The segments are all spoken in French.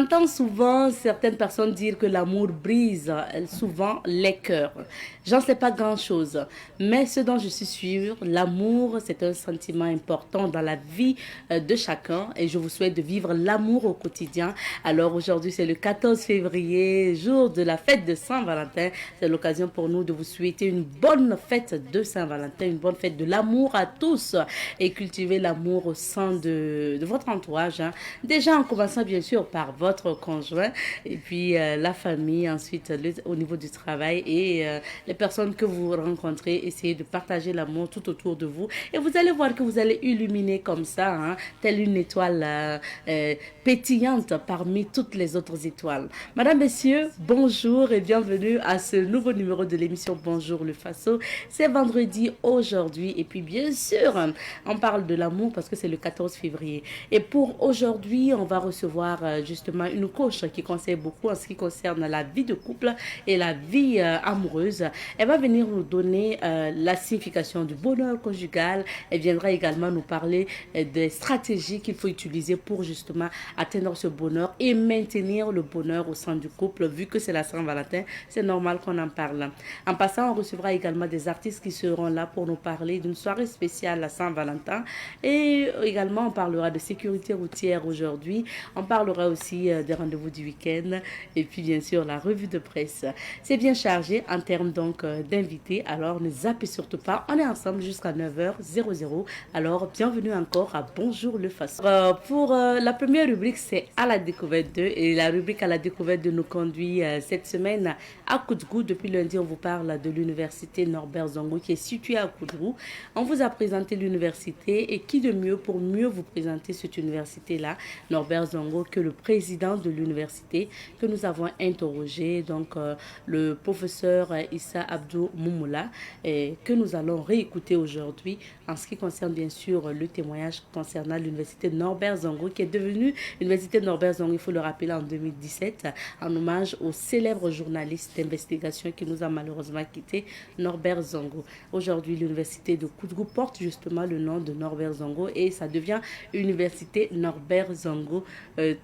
J'entends souvent certaines personnes dire que l'amour brise souvent les cœurs. J'en sais pas grand-chose, mais ce dont je suis sûre, l'amour, c'est un sentiment important dans la vie de chacun et je vous souhaite de vivre l'amour au quotidien. Alors aujourd'hui, c'est le 14 février, jour de la fête de Saint-Valentin. C'est l'occasion pour nous de vous souhaiter une bonne fête de Saint-Valentin, une bonne fête de l'amour à tous et cultiver l'amour au sein de votre entourage, hein. Déjà en commençant bien sûr par votre conjoint et puis la famille, ensuite au niveau du travail et les personnes que vous rencontrez, essayez de partager l'amour tout autour de vous et vous allez voir que vous allez illuminer comme ça, hein, telle une étoile pétillante parmi toutes les autres étoiles. Madame, Messieurs, bonjour et bienvenue à ce nouveau numéro de l'émission Bonjour le Faso. C'est vendredi aujourd'hui et puis bien sûr, on parle de l'amour parce que c'est le 14 février. Et pour aujourd'hui, on va recevoir justement une coach qui conseille beaucoup en ce qui concerne la vie de couple et la vie amoureuse. Elle va venir nous donner la signification du bonheur conjugal. Elle viendra également nous parler des stratégies qu'il faut utiliser pour justement atteindre ce bonheur et maintenir le bonheur au sein du couple. Vu que c'est la Saint-Valentin, c'est normal qu'on en parle. En passant, on recevra également des artistes qui seront là pour nous parler d'une soirée spéciale à Saint-Valentin. Et également, on parlera de sécurité routière aujourd'hui. On parlera aussi des rendez-vous du week-end. Et puis, bien sûr, la revue de presse. C'est bien chargé en termes donc d'invités. Alors, ne zappez surtout pas. On est ensemble jusqu'à 9h00. Alors, bienvenue encore à Bonjour le Faso. Pour la première rubrique, c'est à la découverte d'eux. Et la rubrique à la découverte de nous conduit cette semaine à Koudgou. Depuis lundi, on vous parle de l'université Norbert Zongo qui est située à Koudgou. On vous a présenté l'université et qui de mieux pour mieux vous présenter cette université-là, Norbert Zongo, que le président de l'université que nous avons interrogé, donc le professeur Issa Abdou Moumoula, et que nous allons réécouter aujourd'hui en ce qui concerne bien sûr le témoignage concernant l'université Norbert Zongo qui est devenue l'université Norbert Zongo, il faut le rappeler, en 2017, en hommage au célèbre journaliste d'investigation qui nous a malheureusement quitté, Norbert Zongo. Aujourd'hui, l'université de Koudgou porte justement le nom de Norbert Zongo et ça devient Université Norbert Zongo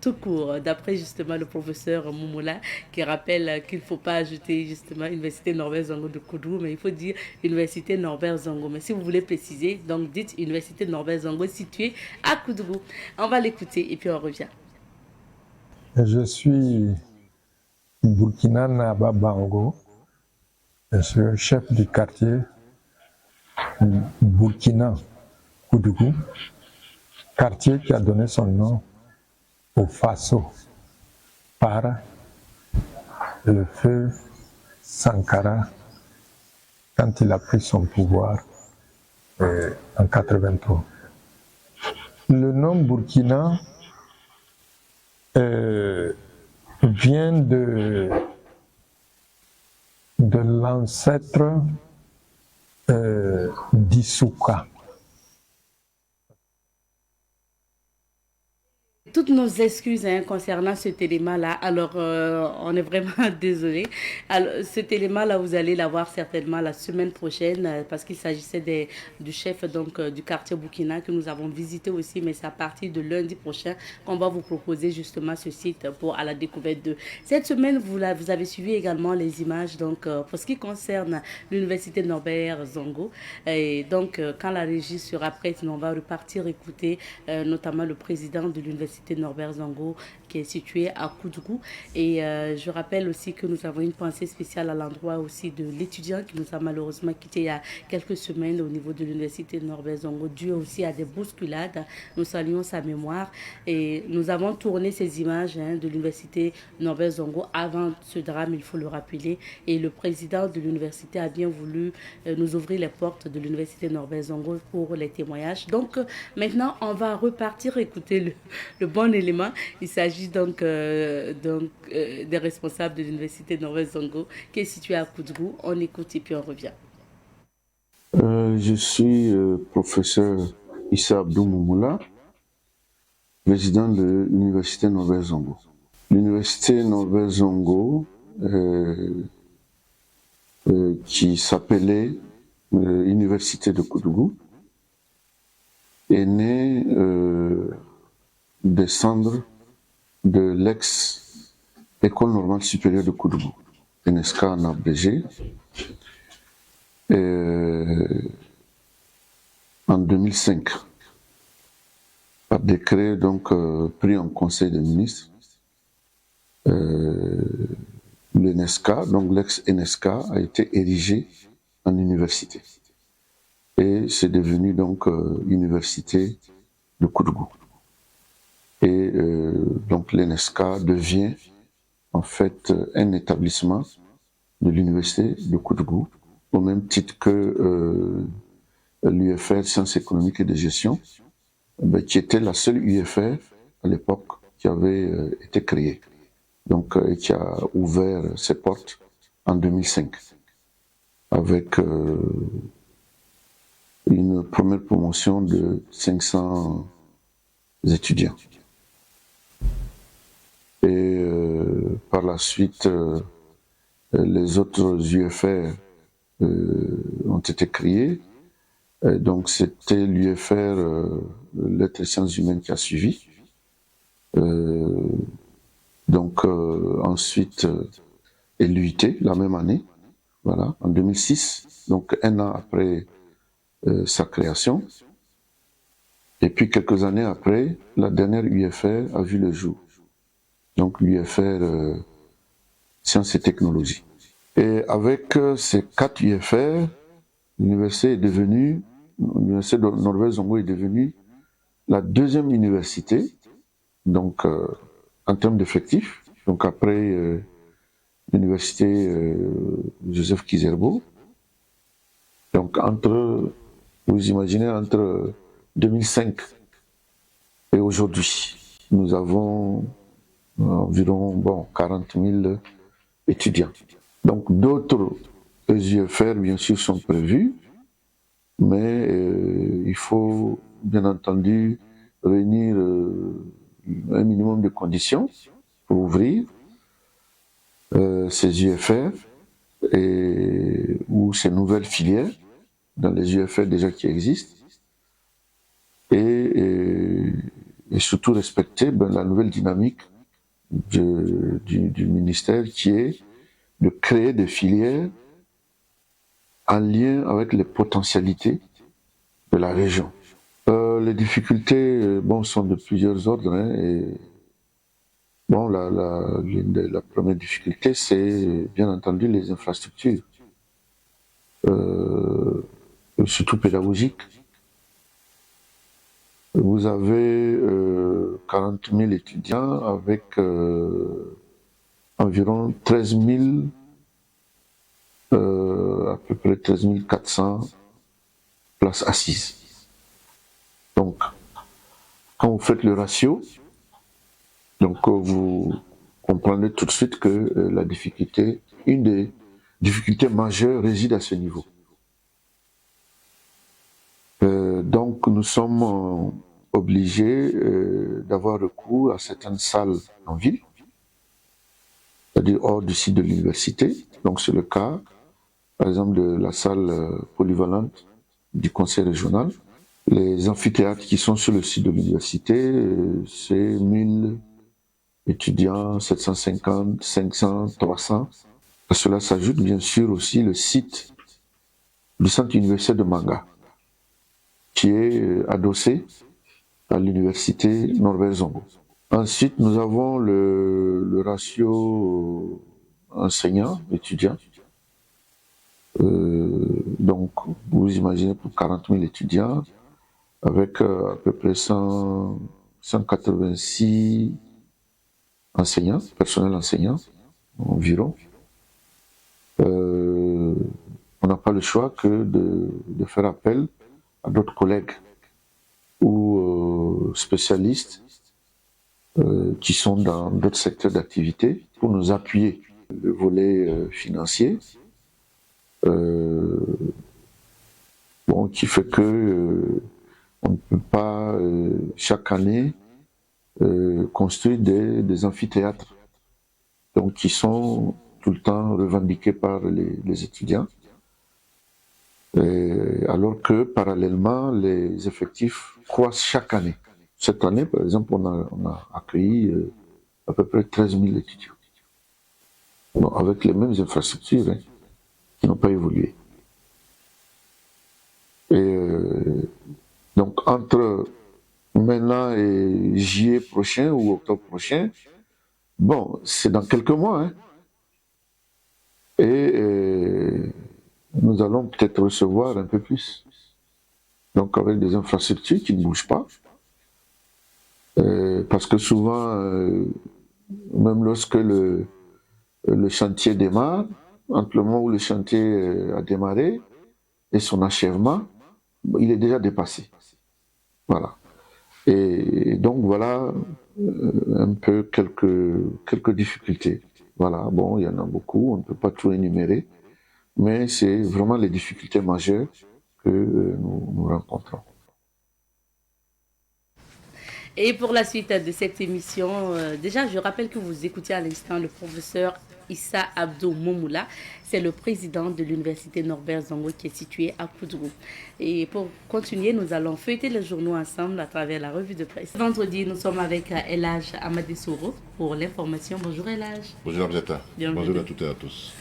tout court, d'après justement le professeur Moumoula qui rappelle qu'il ne faut pas ajouter justement Université Norbert Zongo de Koudgou, mais il faut dire Université Norbert Zongo. Mais si vous voulez préciser, donc dites Université Norbert Zongo située à Koudgou. On va l'écouter et puis on revient. Je suis Burkina Naba Bango, je suis chef du quartier Burkina Koudgou, quartier qui a donné son nom au Faso par le feu Sankara quand il a pris son pouvoir en 83. Le nom Burkina vient de l'ancêtre d'Issouka. Toutes nos excuses hein, concernant cet élément-là. Alors, on est vraiment désolé. Alors, cet élément-là, vous allez l'avoir certainement la semaine prochaine parce qu'il s'agissait du chef donc du quartier Burkina que nous avons visité aussi, mais c'est à partir de lundi prochain qu'on va vous proposer justement ce site pour à la découverte de. Cette semaine, vous avez suivi également les images donc pour ce qui concerne l'université Norbert Zongo. Et donc, quand la régie sera prête, on va repartir écouter notamment le président de l'université Norbert Zongo qui est situé à Koudgou. Et je rappelle aussi que nous avons une pensée spéciale à l'endroit aussi de l'étudiant qui nous a malheureusement quitté il y a quelques semaines au niveau de l'université Norbert Zongo, dû aussi à des bousculades. Nous saluons sa mémoire et nous avons tourné ces images hein, de l'université Norbert Zongo avant ce drame, il faut le rappeler. Et le président de l'université a bien voulu nous ouvrir les portes de l'université Norbert Zongo pour les témoignages. Donc maintenant, on va repartir écouter le bon élément. Il s'agit donc, des responsables de l'université Norbert Zongo qui est située à Koudgou. On écoute et puis on revient. Je suis professeur Issa Abdou Moumoula, président de l'université Norbert Zongo. L'université Norbert Zongo, qui s'appelait Université de Koudgou, est née des cendres de l'ex-École normale supérieure de Koudougou, ENESCA en abrégé, en 2005, par décret donc pris en Conseil des ministres. L'ENESCA, donc l'ex-ENESCA, a été érigé en université. Et c'est devenu donc université de Koudougou. Et donc l'ENESCA devient en fait un établissement de l'université de Koudougou, au même titre que l'UFR Sciences économiques et de gestion, qui était la seule UFR à l'époque qui avait été créée, donc qui a ouvert ses portes en 2005 avec une première promotion de 500 étudiants. Et par la suite, les autres UFR ont été créés. Donc c'était l'UFR Lettres et Sciences Humaines qui a suivi. Ensuite, et l'UIT la même année, voilà, en 2006, donc un an après sa création. Et puis quelques années après, la dernière UFR a vu le jour. Donc l'UFR Sciences et Technologies. Et avec ces 4 UFR, l'université de Norbert-Zongo est devenue la deuxième université, donc en termes d'effectifs, donc après l'université Joseph Kizerbo. Donc vous imaginez, entre 2005 et aujourd'hui, nous avons environ 40 000 étudiants. Donc d'autres UFR, bien sûr, sont prévus, mais il faut bien entendu réunir un minimum de conditions pour ouvrir ces UFR ou ces nouvelles filières dans les UFR déjà qui existent, et surtout respecter la nouvelle dynamique du ministère, qui est de créer des filières en lien avec les potentialités de la région. Les difficultés sont de plusieurs ordres, et la première difficulté, c'est bien entendu les infrastructures, surtout pédagogiques. Vous avez 40 000 étudiants avec environ 13 000, à peu près 13 400 places assises. Donc, quand vous faites le ratio, donc vous comprenez tout de suite que une des difficultés majeures réside à ce niveau. Donc nous sommes obligés d'avoir recours à certaines salles en ville, c'est-à-dire hors du site de l'université. Donc c'est le cas, par exemple, de la salle polyvalente du conseil régional. Les amphithéâtres qui sont sur le site de l'université, c'est 1000 étudiants, 750, 500, 300. À cela s'ajoute bien sûr aussi le site du centre universitaire de Manga, qui est adossé à l'université Norbert-Zongo. Ensuite, nous avons le ratio enseignant-étudiant. Donc, vous imaginez, pour 40 000 étudiants, avec à peu près 186 enseignants, personnel enseignant environ. On n'a pas le choix que de faire appel à d'autres collègues ou spécialistes qui sont dans d'autres secteurs d'activité pour nous appuyer. Le volet financier, qui fait que on ne peut pas chaque année construire des amphithéâtres, donc qui sont tout le temps revendiqués par les étudiants, alors que parallèlement les effectifs croissent chaque année. Cette année, par exemple, on a accueilli à peu près 13 000 étudiants. Bon, avec les mêmes infrastructures qui n'ont pas évolué. Et donc, entre maintenant et juillet prochain ou octobre prochain, bon, c'est dans quelques mois. Et nous allons peut-être recevoir un peu plus. Donc, avec des infrastructures qui ne bougent pas. Parce que souvent, même lorsque le chantier démarre, entre le moment où le chantier a démarré et son achèvement, il est déjà dépassé. Voilà. Et donc voilà un peu quelques difficultés. Voilà, bon, il y en a beaucoup, on ne peut pas tout énumérer, mais c'est vraiment les difficultés majeures que nous rencontrons. Et pour la suite de cette émission, déjà, je rappelle que vous écoutiez à l'instant le professeur Issa Abdou Momoula. C'est le président de l'université Norbert Zongo qui est situé à Koudrou. Et pour continuer, nous allons feuilleter les journaux ensemble à travers la revue de presse. Vendredi, nous sommes avec Elhaj Amadesoro pour l'information. Bonjour Elhaj. Bonjour Abzeta. Bonjour à toutes et à tous.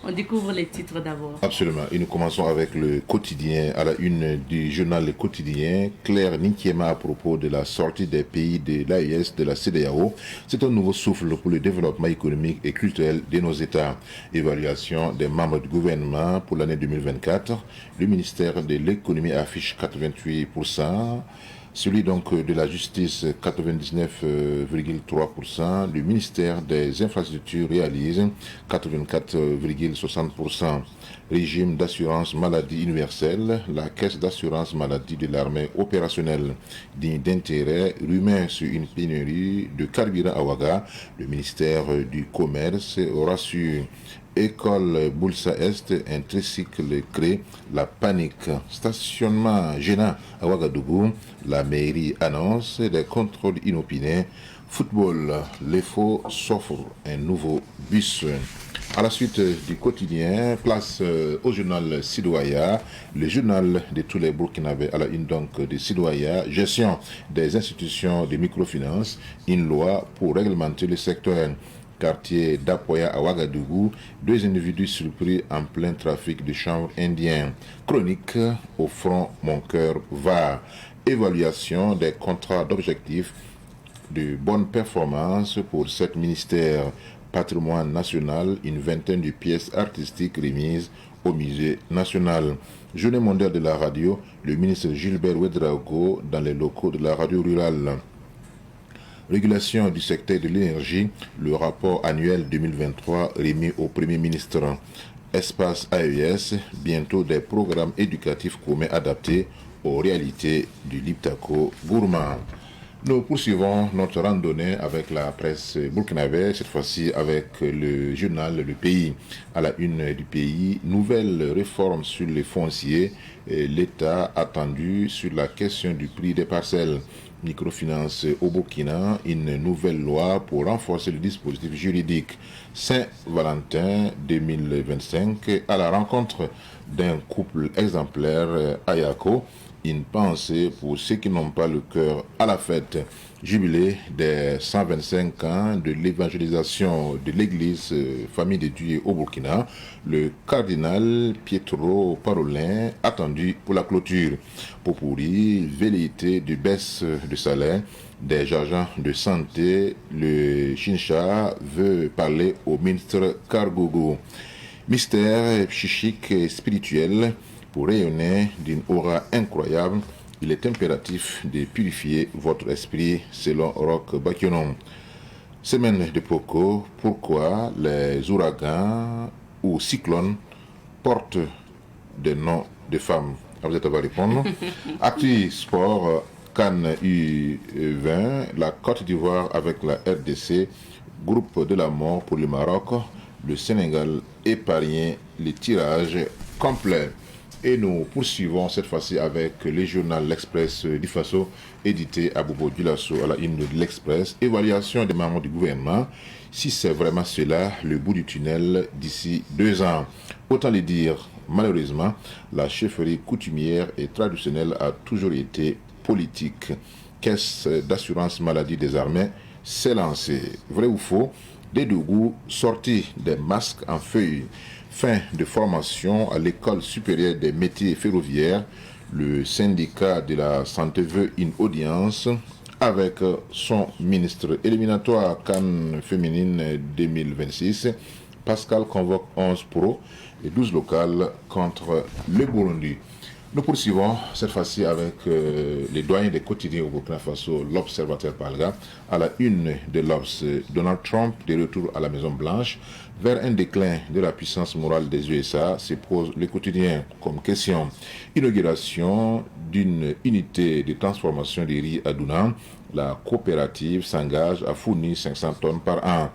On découvre les titres d'abord. Absolument. Et nous commençons avec le quotidien, à la une du journal Le Quotidien. Claire Ninkiema à propos de la sortie des pays de l'AES, de la CEDEAO. C'est un nouveau souffle pour le développement économique et culturel de nos États. Évaluation des membres du gouvernement pour l'année 2024. Le ministère de l'économie affiche 88%. Celui donc de la justice, 99,3%. Le ministère des infrastructures réalise 84,60%. Régime d'assurance maladie universelle, la caisse d'assurance maladie de l'armée opérationnelle digne d'intérêt, rumeur sur une pénurie de carburant à Ouaga. Le ministère du Commerce rassure. École Boulsa Est, un tricycle crée la panique. Stationnement gênant à Ouagadougou, la mairie annonce des contrôles inopinés. Football, les faux s'offrent un nouveau bus. À la suite du quotidien, place au journal Sidoaya, le journal de tous les Burkinabés à la une donc de Sidoaya, gestion des institutions de microfinance, une loi pour réglementer le secteur. Quartier d'Apoya à Ouagadougou, 2 individus surpris en plein trafic de chanvre indien. Chronique au front Mon cœur va. Évaluation des contrats d'objectifs de bonne performance pour 7 ministères. Patrimoine national, une vingtaine de pièces artistiques remises au musée national. Journée mondiale de la radio, le ministre Gilbert Ouedraogo dans les locaux de la radio rurale. Régulation du secteur de l'énergie, le rapport annuel 2023 remis au Premier ministre. Espace AES, bientôt des programmes éducatifs communs adaptés aux réalités du Liptako gourmand. Nous poursuivons notre randonnée avec la presse burkinabé, cette fois-ci avec le journal Le Pays. À la une du pays, nouvelle réforme sur les fonciers, l'État attendu sur la question du prix des parcelles. Microfinance au Burkina, une nouvelle loi pour renforcer le dispositif juridique. Saint-Valentin 2025, à la rencontre d'un couple exemplaire à Yako. Une pensée pour ceux qui n'ont pas le cœur à la fête. Jubilé des 125 ans de l'évangélisation de l'église Famille de Dieu au Burkina, le cardinal Pietro Parolin attendu pour la clôture. Pour pourrir, velléité de baisse de salaire des agents de santé, le Chincha veut parler au ministre Kargogo. Mystère psychique et spirituel. Pour rayonner d'une aura incroyable, il est impératif de purifier votre esprit selon Roch Bakionon. Semaine de Poko, pourquoi les ouragans ou cyclones portent des noms de femmes? Vous êtes à répondre. Actu Sport, Cannes U20, la Côte d'Ivoire avec la RDC, groupe de la mort pour le Maroc, le Sénégal épargne les tirages complets. Et nous poursuivons cette fois-ci avec le journal L'Express du Faso, édité à Bobo Dioulasso à la une de l'Express. Évaluation des membres du gouvernement. Si c'est vraiment cela, le bout du tunnel d'ici 2 ans. Autant le dire, malheureusement, la chefferie coutumière et traditionnelle a toujours été politique. Caisse d'assurance maladie des armées, s'est lancé. Vrai ou faux, des Dougou, sortie des masques en feuilles, fin de formation à l'école supérieure des métiers ferroviaires, le syndicat de la santé veut une audience avec son ministre éliminatoire Cannes féminine 2026. Pascal convoque 11 pros et 12 locales contre le Burundi. Nous poursuivons cette fois-ci avec les doyens des quotidiens au Burkina Faso, l'Observateur Palga, à la une de l'Obs. Donald Trump, de retour à la Maison-Blanche, vers un déclin de la puissance morale des USA, se pose le quotidien comme question. Inauguration d'une unité de transformation des riz à Dounan, la coopérative s'engage à fournir 500 tonnes par an.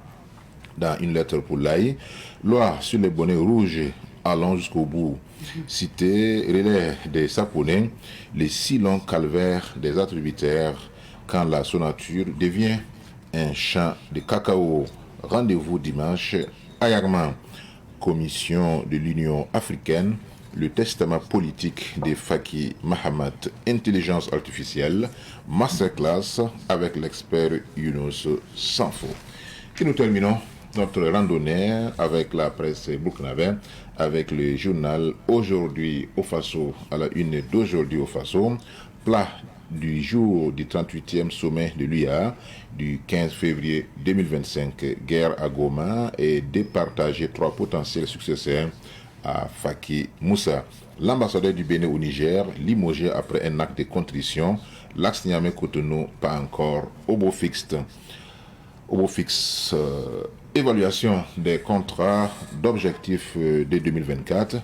Dans une lettre pour l'AI, loi sur les bonnets rouges allant jusqu'au bout. Cité relais des Saponais, les si longs calvaires des attributaires quand la sonature devient un champ de cacao. Rendez-vous dimanche à Yagman. Commission de l'Union africaine, le testament politique de Faki Mahamat, intelligence artificielle, masterclass avec l'expert Younous Sanfo. Et nous terminons notre randonnée avec la presse burkinabé, avec le journal Aujourd'hui au Faso, à la une d'Aujourd'hui au Faso, plat du jour du 38e sommet de l'UIA du 15 février 2025, guerre à Goma et départager 3 potentiels successeurs à Faki Moussa. L'ambassadeur du Bénin au Niger, limogé après un acte de contrition, l'axe Niamey-Cotonou pas encore au beau fixe. Évaluation des contrats d'objectifs de 2024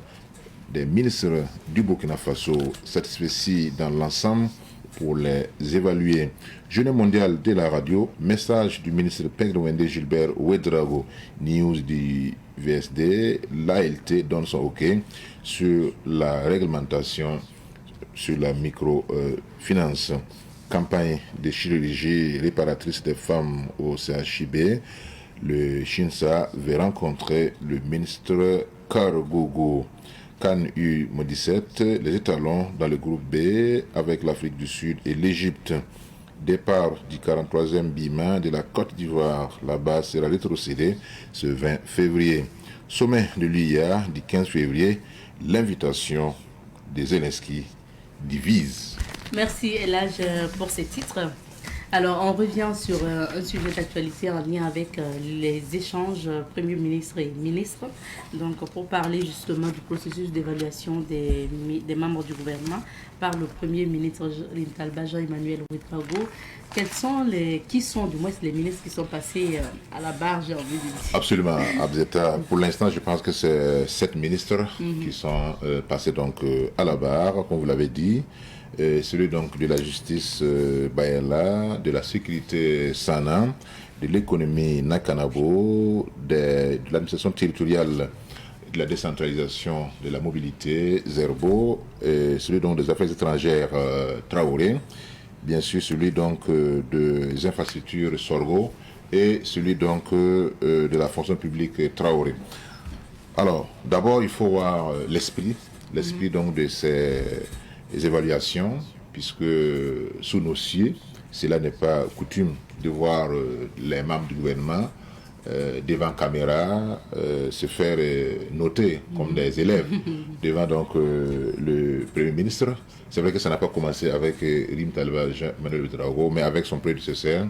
des ministres du Burkina Faso satisfaits dans l'ensemble pour les évaluer. Journée mondiale de la radio, message du ministre Pedro Gilbert Ouedraogo, news du VSD, l'ALT donne son OK sur la réglementation sur la microfinance. Campagne de chirurgie réparatrice des femmes au CHIB, le Shinsa va rencontrer le ministre Karogogo. Cannes U17, les étalons dans le groupe B avec l'Afrique du Sud et l'Égypte. Départ du 43e BIMA de la Côte d'Ivoire. Là-bas sera rétrocédé ce 20 février. Sommet de l'UIA du 15 février, l'invitation des Zelensky divise. Merci Elage pour ces titres. Alors, on revient sur un sujet d'actualité en lien avec les échanges Premier ministre et ministre. Donc, pour parler justement du processus d'évaluation des membres du gouvernement par le Premier ministre Rintalba Jean-Emmanuel Ouedraogo, qui sont du moins les ministres qui sont passés à la barre, j'ai envie de dire. Absolument, Abzeta. Pour l'instant, je pense que c'est 7 ministres qui sont passés donc à la barre, comme vous l'avez dit. Celui donc de la justice Bayela, de la sécurité Sana, de l'économie Nakanabo, de l'administration territoriale, de la décentralisation, de la mobilité Zerbo, celui donc des affaires étrangères Traoré, bien sûr celui donc des infrastructures Sorgo et celui donc de la fonction publique Traoré. Alors, d'abord il faut voir l'esprit donc de ces évaluations, puisque sous nos cieux, cela n'est pas coutume de voir les membres du gouvernement devant caméra se faire noter comme des élèves devant donc le Premier ministre. C'est vrai que ça n'a pas commencé avec Rim Talba Manuel Ouedraogo, mais avec son prédécesseur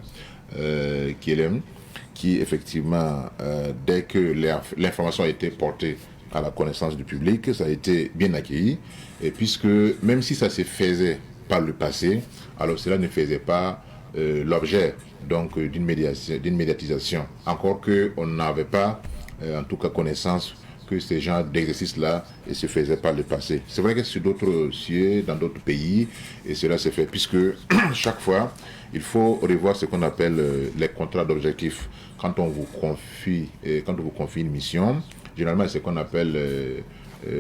qui effectivement, dès que l'information a été portée à la connaissance du public, ça a été bien accueilli, et puisque même si ça se faisait par le passé, alors cela ne faisait pas l'objet donc d'une médiatisation, encore qu'on n'avait pas en tout cas connaissance que ces genres d'exercices-là se faisaient par le passé. C'est vrai que sur d'autres cieux, dans d'autres pays, et cela se fait, puisque chaque fois, il faut revoir ce qu'on appelle les contrats d'objectifs. Quand on vous confie une mission, généralement, c'est ce qu'on appelle un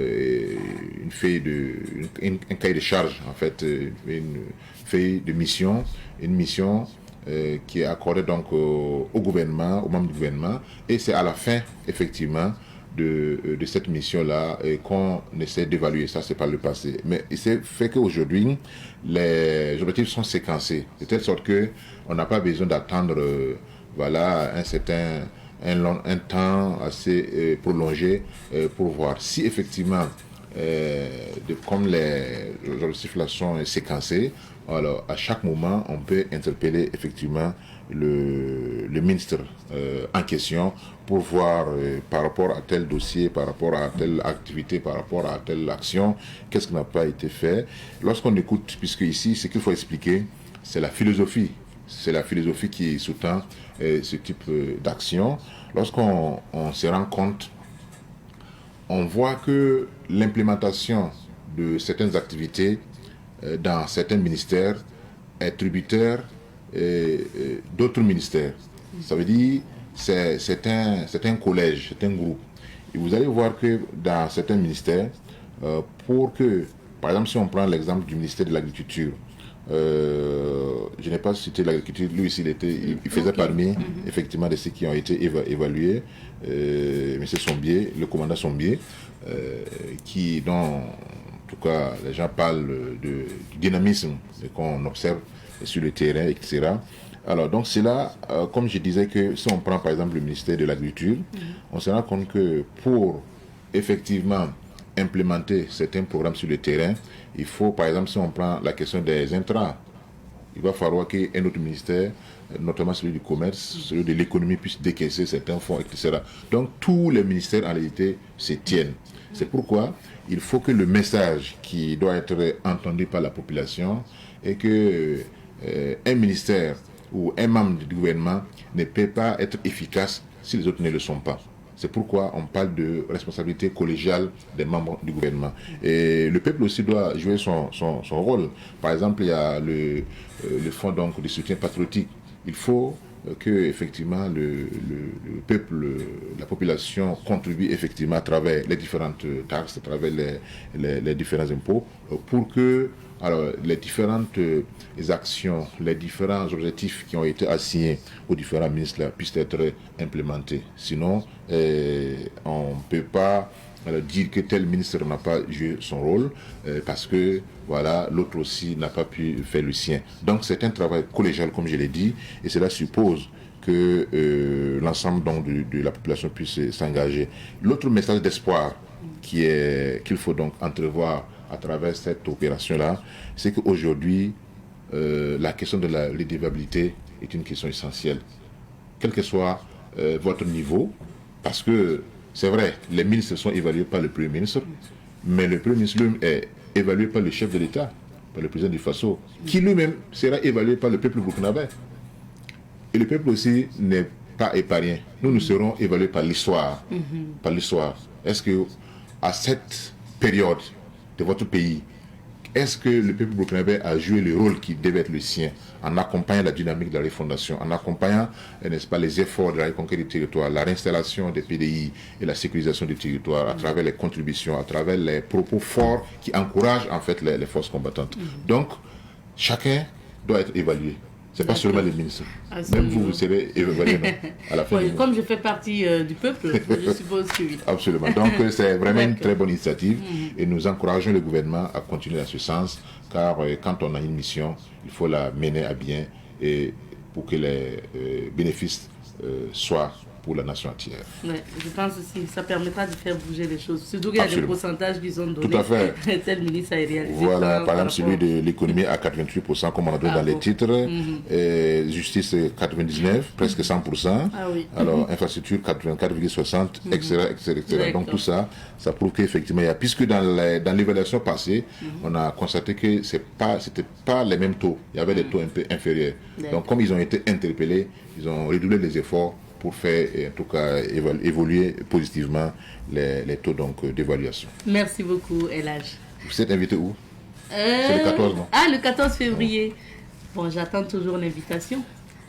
cahier de charge, en fait, une feuille de mission, une mission qui est accordée donc au gouvernement, aux membres du gouvernement, et c'est à la fin, effectivement, de cette mission-là et qu'on essaie d'évaluer. Ça, c'est par le passé. Mais il s'est fait qu'aujourd'hui, les objectifs sont séquencés, de telle sorte qu'on n'a pas besoin d'attendre voilà, un temps assez prolongé pour voir si effectivement, comme les objectifs là sont séquencés, alors à chaque moment, on peut interpeller effectivement le ministre en question pour voir par rapport à tel dossier, par rapport à telle activité, par rapport à telle action, qu'est-ce qui n'a pas été fait. Lorsqu'on écoute, puisque ici, ce qu'il faut expliquer, c'est la philosophie. C'est la philosophie qui sous-tend ce type d'action. Lorsqu'on se rend compte, on voit que l'implémentation de certaines activités dans certains ministères est tributaire d'autres ministères. Ça veut dire c'est un collège, c'est un groupe. Et vous allez voir que dans certains ministères, pour que, par exemple, si on prend l'exemple du ministère de l'Agriculture, je n'ai pas cité l'agriculture, lui aussi il faisait parmi effectivement de ceux qui ont été évalués, M. Sombier, le commandant Sombier, dont en tout cas les gens parlent du dynamisme qu'on observe sur le terrain, etc. Alors donc c'est là, comme je disais, que si on prend par exemple le ministère de l'Agriculture, on se rend compte que pour effectivement implémenter certains programmes sur le terrain, il faut, par exemple, si on prend la question des intrants, il va falloir qu'un autre ministère, notamment celui du commerce, celui de l'économie, puisse décaisser certains fonds, etc. Donc tous les ministères en réalité se tiennent. C'est pourquoi il faut que le message qui doit être entendu par la population est que un ministère ou un membre du gouvernement ne peut pas être efficace si les autres ne le sont pas. C'est pourquoi on parle de responsabilité collégiale des membres du gouvernement. Et le peuple aussi doit jouer son rôle. Par exemple, il y a le fonds donc, de soutien patriotique. Il faut que effectivement le peuple, la population contribue effectivement à travers les différentes taxes, à travers les différents impôts, pour que alors, les différentes actions, les différents objectifs qui ont été assignés aux différents ministres là, puissent être implémentés. Sinon, on ne peut pas dire que tel ministre n'a pas joué son rôle parce que voilà, l'autre aussi n'a pas pu faire le sien. Donc c'est un travail collégial, comme je l'ai dit, et cela suppose que l'ensemble donc, de la population puisse s'engager. L'autre message d'espoir qu'il faut donc entrevoir à travers cette opération-là, c'est qu'aujourd'hui, la question de la redevabilité est une question essentielle. Quel que soit votre niveau, parce que c'est vrai, les ministres sont évalués par le Premier ministre, mais le Premier ministre lui-même est évalué par le chef de l'État, par le président du Faso, qui lui-même sera évalué par le peuple burkinabé. Et le peuple aussi n'est pas épargné. Nous serons évalués par l'histoire. Par l'histoire. Est-ce que à cette période de votre pays, est-ce que le peuple burkinabé a joué le rôle qui devait être le sien en accompagnant la dynamique de la refondation, en accompagnant, n'est-ce pas, les efforts de la reconquête du territoire, la réinstallation des PDI et la sécurisation du territoire à travers les contributions, à travers les propos forts qui encouragent en fait les forces combattantes. Donc, chacun doit être évalué. Ce n'est pas seulement les ministres. Même vous serez évalué à la fin. Oui, comme je fais partie du peuple, je suppose que oui. Absolument. Donc c'est vraiment une très bonne initiative et nous encourageons le gouvernement à continuer dans ce sens car quand on a une mission, il faut la mener à bien et pour que les bénéfices soient pour la nation entière. Ouais, je pense aussi ça permettra de faire bouger les choses. Surtout qu'il y a des pourcentages qui sont donnés. Tout à fait. Tel ministre a réalisé. Voilà, par exemple celui de l'économie à 88%, comme on a donné dans les titres. Justice 99%, presque 100%. Ah, oui. Alors infrastructure 84,60%, etc., etc. Donc tout ça, ça prouve qu'effectivement, il y a, puisque dans l'évaluation passée, on a constaté que c'était pas les mêmes taux. Il y avait des taux un peu inférieurs. Donc comme ils ont été interpellés, ils ont redoublé les efforts pour faire, en tout cas, évoluer positivement les taux d'évaluation. Merci beaucoup, Elhadj. Vous êtes invité où? C'est le 14, non? Ah, le 14 février. Bon, j'attends toujours l'invitation.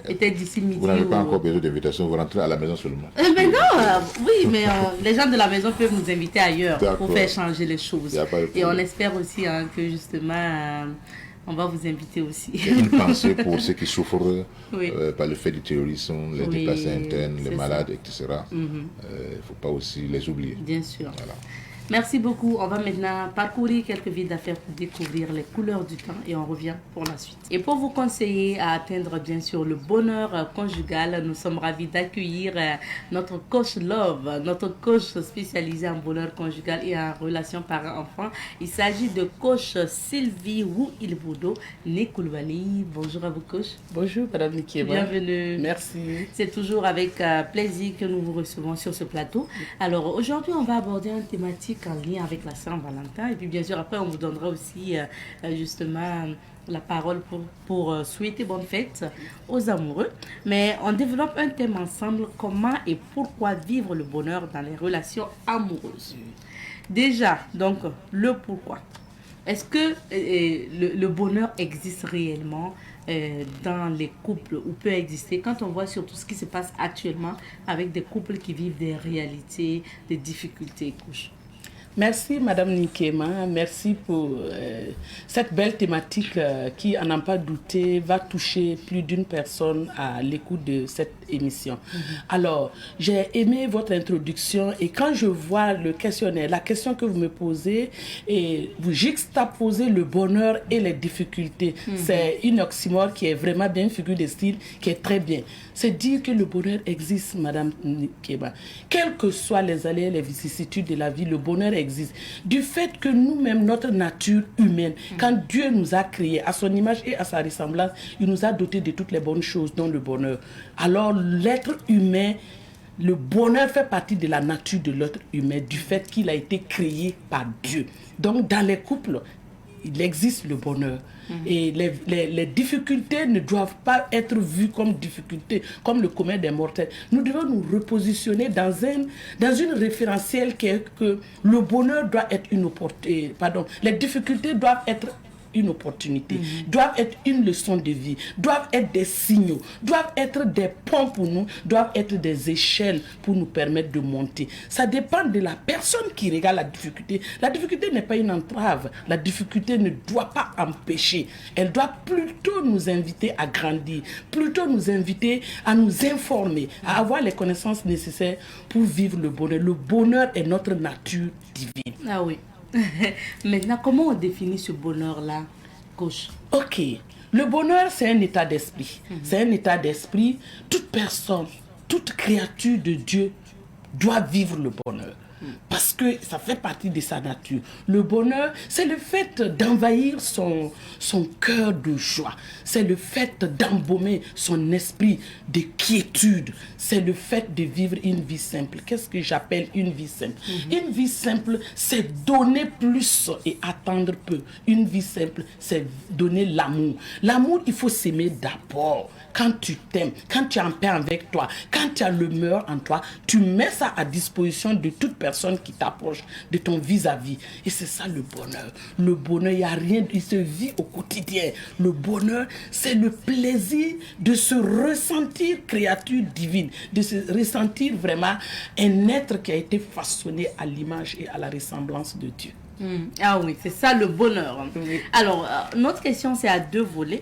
Peut-être d'ici midi. Vous n'avez pas encore besoin d'invitation, vous rentrez à la maison seulement. Mais non, oui, mais les gens de la maison peuvent nous inviter ailleurs pour faire changer les choses. Et on espère aussi que justement... On va vous inviter aussi. Une pensée pour ceux qui souffrent Oui. par le fait du terrorisme, les Oui, déplacés internes, les c'est malades, ça. etc. Il ne faut pas aussi les oublier. Bien sûr. Voilà. Merci beaucoup. On va maintenant parcourir quelques vies d'affaires pour découvrir les couleurs du temps et on revient pour la suite. Et pour vous conseiller à atteindre bien sûr le bonheur conjugal, nous sommes ravis d'accueillir notre coach Love, notre coach spécialisé en bonheur conjugal et en relations parents-enfants. Il s'agit de coach Sylvie Wu-Ilboudo Nekoulibaly. Bonjour à vous coach. Bonjour Madame Nikieba. Bienvenue. Merci. C'est toujours avec plaisir que nous vous recevons sur ce plateau. Alors aujourd'hui, on va aborder une thématique en lien avec la Saint-Valentin. Et puis bien sûr, après, on vous donnera aussi justement la parole pour souhaiter bonne fête aux amoureux. Mais on développe un thème ensemble, comment et pourquoi vivre le bonheur dans les relations amoureuses. Déjà, donc, le pourquoi. Est-ce que le bonheur existe réellement dans les couples ou peut exister quand on voit surtout ce qui se passe actuellement avec des couples qui vivent des réalités, des difficultés couches? Merci Madame Nikema, merci pour cette belle thématique qui, à n'en pas douter, va toucher plus d'une personne à l'écoute de cette émission. Alors, j'ai aimé votre introduction et quand je vois le questionnaire, la question que vous me posez, et vous juxtaposez le bonheur et les difficultés, c'est une oxymore qui est vraiment bien, une figure de style qui est très bien. C'est dire que le bonheur existe, Madame Nikema. Quelles que soient les aléas et les vicissitudes de la vie, le bonheur existe. Du fait que nous-mêmes, notre nature humaine, quand Dieu nous a créés à son image et à sa ressemblance, il nous a dotés de toutes les bonnes choses, dont le bonheur. Alors, l'être humain, le bonheur fait partie de la nature de l'être humain, du fait qu'il a été créé par Dieu. Donc, dans les couples, il existe le bonheur. Et les difficultés ne doivent pas être vues comme difficultés, comme le commun des mortels. Nous devons nous repositionner dans une référentielle qui est que le bonheur doit être une opportunité. Les difficultés doivent être une opportunité, doivent être une leçon de vie, doivent être des signaux, doivent être des ponts pour nous, doivent être des échelles pour nous permettre de monter. Ça dépend de la personne qui regarde la difficulté. La difficulté n'est pas une entrave. La difficulté ne doit pas empêcher. Elle doit plutôt nous inviter à grandir, plutôt nous inviter à nous informer, à avoir les connaissances nécessaires pour vivre le bonheur. Le bonheur est notre nature divine. Ah oui. Maintenant, comment on définit ce bonheur-là, coach? Ok. Le bonheur, c'est un état d'esprit. C'est un état d'esprit. Toute personne, toute créature de Dieu doit vivre le bonheur. Parce que ça fait partie de sa nature. Le bonheur, c'est le fait d'envahir son cœur de joie. C'est le fait d'embaumer son esprit de quiétude. C'est le fait de vivre une vie simple. Qu'est-ce que j'appelle une vie simple? Une vie simple, c'est donner plus et attendre peu. Une vie simple, c'est donner l'amour. L'amour, il faut s'aimer d'abord. Quand tu t'aimes, quand tu es en paix avec toi, quand tu as le meilleur en toi, tu mets ça à disposition de toute personne qui t'approche de ton vis-à-vis. Et c'est ça le bonheur. Le bonheur, il n'y a rien, il se vit au quotidien. Le bonheur, c'est le plaisir de se ressentir créature divine, de se ressentir vraiment un être qui a été façonné à l'image et à la ressemblance de Dieu. Ah oui, c'est ça le bonheur. Oui. Alors, notre question, c'est à deux volets.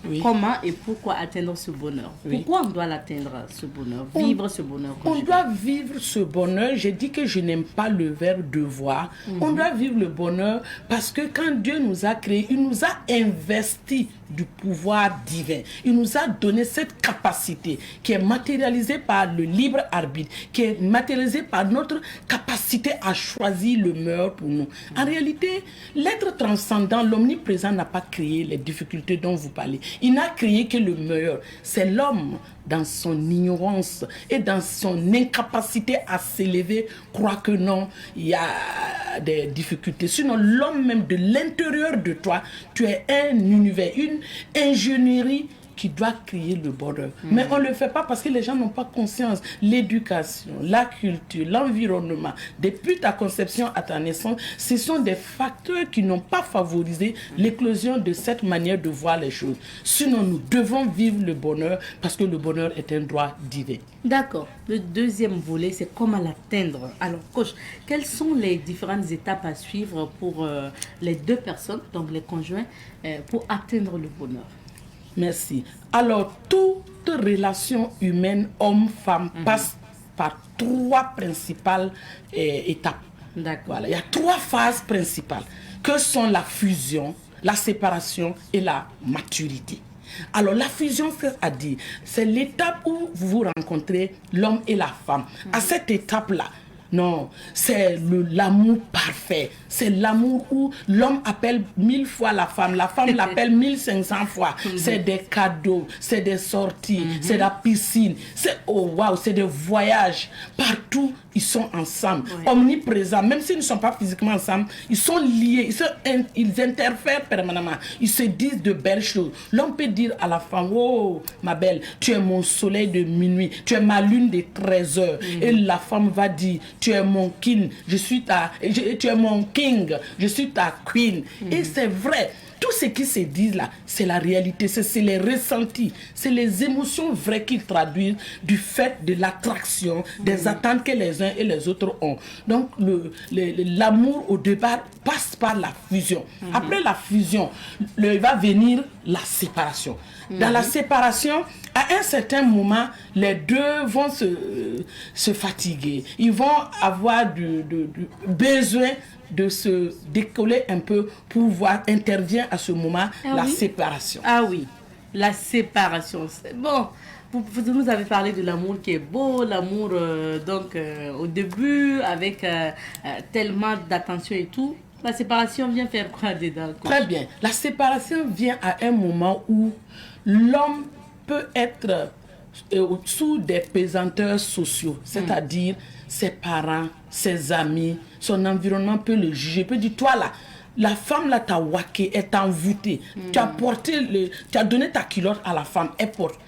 Oui. Comment et pourquoi atteindre ce bonheur? Oui. Pourquoi on doit l'atteindre, ce bonheur? Vivre ce bonheur On conjugal. doit vivre ce bonheur. J'ai dit que je n'aime pas le verbe devoir. On doit vivre le bonheur parce que quand Dieu nous a créés, il nous a investi du pouvoir divin. Il nous a donné cette capacité qui est matérialisée par le libre arbitre, qui est matérialisée par notre capacité à choisir le meilleur pour nous. En réalité, l'être transcendant, l'omniprésent n'a pas créé les difficultés dont vous parlez. Il n'a créé que le meilleur. C'est l'homme, dans son ignorance et dans son incapacité à s'élever, croit que non, il y a des difficultés. Sinon, l'homme même de l'intérieur de toi, tu es un univers, une ingénierie qui doit créer le bonheur. Mais on ne le fait pas parce que les gens n'ont pas conscience. L'éducation, la culture, l'environnement, depuis ta conception à ta naissance, ce sont des facteurs qui n'ont pas favorisé l'éclosion de cette manière de voir les choses. Sinon, nous devons vivre le bonheur parce que le bonheur est un droit divin. D'accord. Le deuxième volet, c'est comment l'atteindre. Alors, coach, quelles sont les différentes étapes à suivre pour les deux personnes, donc les conjoints, pour atteindre le bonheur? Merci. Alors, toute relation humaine, homme-femme, passe par 3 principales étapes. D'accord. Voilà. Il y a 3 phases principales, que sont la fusion, la séparation et la maturité. Alors, la fusion, c'est-à-dire, c'est l'étape où vous vous rencontrez, l'homme et la femme. À cette étape-là, non, c'est l'amour parfait. C'est l'amour où l'homme appelle 1000 fois la femme l'appelle 1500 fois. C'est des cadeaux, c'est des sorties, c'est la piscine, c'est c'est des voyages. Partout, ils sont ensemble, omniprésents. Même s'ils ne sont pas physiquement ensemble, ils sont liés, ils interfèrent permanemment. Ils se disent de belles choses. L'homme peut dire à la femme, oh ma belle, tu es mon soleil de minuit, tu es ma lune de 13 heures. Et la femme va dire, tu es mon king, tu es mon king, je suis ta queen. Et c'est vrai. Tout ce qui se dit là, c'est la réalité, c'est les ressentis, c'est les émotions vraies qu'ils traduisent du fait de l'attraction, des attentes que les uns et les autres ont. Donc l'amour au départ passe par la fusion. Après la fusion, il va venir la séparation. Dans la séparation, à un certain moment, les deux vont se fatiguer. Ils vont avoir du besoin de se décoller un peu pour voir, intervient à ce moment la séparation. Ah oui, la séparation, c'est bon. Vous nous avez parlé de l'amour qui est beau, l'amour au début avec tellement d'attention et tout. La séparation vient faire quoi dedans? Très bien. La séparation vient à un moment où l'homme peut être sous des pesanteurs sociaux, c'est-à-dire ses parents, ses amis, son environnement peut le juger, peut dire, toi là, la femme là t'a waqué, elle t'a envoûté, tu as donné ta culotte à la femme, elle porte.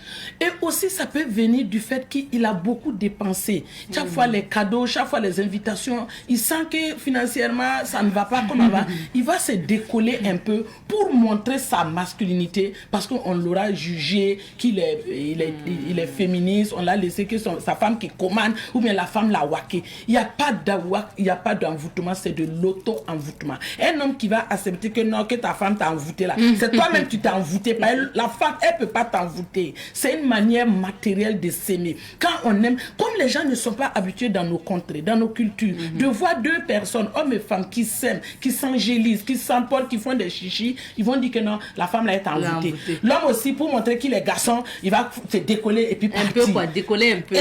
Et aussi ça peut venir du fait qu'il a beaucoup dépensé. Chaque fois les cadeaux, chaque fois les invitations, il sent que financièrement ça ne va pas comme avant. Il va se décoller un peu pour montrer sa masculinité parce qu'on l'aura jugé qu'il est féministe, on l'a laissé que sa femme qui commande ou bien la femme l'a waqué. Il n'y a pas d'envoûtement, c'est de l'auto-envoûtement. Un homme qui va accepter que non, que ta femme t'a envoûté là. C'est toi-même qui t'as envoûté. La femme, elle ne peut pas t'envoûter. C'est une manière matérielle de s'aimer. Quand on aime, comme les gens ne sont pas habitués dans nos contrées, dans nos cultures, de voir 2 personnes, hommes et femmes, qui s'aiment, qui s'angélisent, qui s'emportent, qui font des chichis, ils vont dire que non, la femme là est envoûtée. L'homme aussi, pour montrer qu'il est garçon, il va se décoller et puis partir. Un peu quoi, décoller un peu.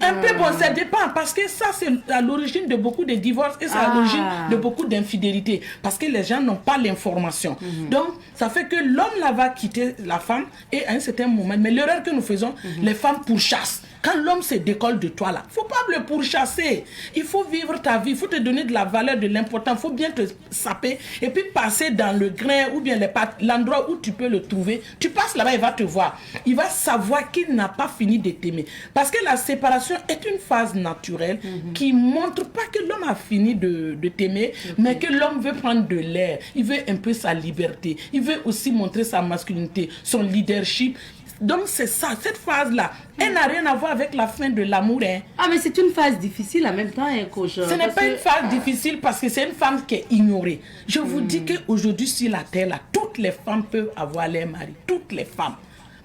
Un peu, bon, ça dépend, parce que ça, c'est à l'origine de beaucoup de divorces et c'est à l'origine de beaucoup d'infidélités, parce que les gens n'ont pas l'information. Donc, ça fait que l'homme là va quitter la femme et à un certain moment, mais l'erreur que nous faisons, les femmes pourchassent. Quand l'homme se décolle de toi là, il ne faut pas le pourchasser. Il faut vivre ta vie, il faut te donner de la valeur, de l'importance, il faut bien te saper et puis passer dans le grain ou bien l'endroit où tu peux le trouver. Tu passes là-bas, il va te voir. Il va savoir qu'il n'a pas fini de t'aimer. Parce que la séparation est une phase naturelle qui ne montre pas que l'homme a fini de t'aimer, mais que l'homme veut prendre de l'air. Il veut un peu sa liberté. Il veut aussi montrer sa masculinité, son leadership. Donc c'est ça, cette phase-là, elle n'a rien à voir avec la fin de l'amour. Hein. Ah mais c'est une phase difficile en même temps, hein, coach. Ce n'est pas une phase difficile parce que c'est une femme qui est ignorée. Je vous dis qu'aujourd'hui sur la terre, là, toutes les femmes peuvent avoir leur mari. Toutes les femmes.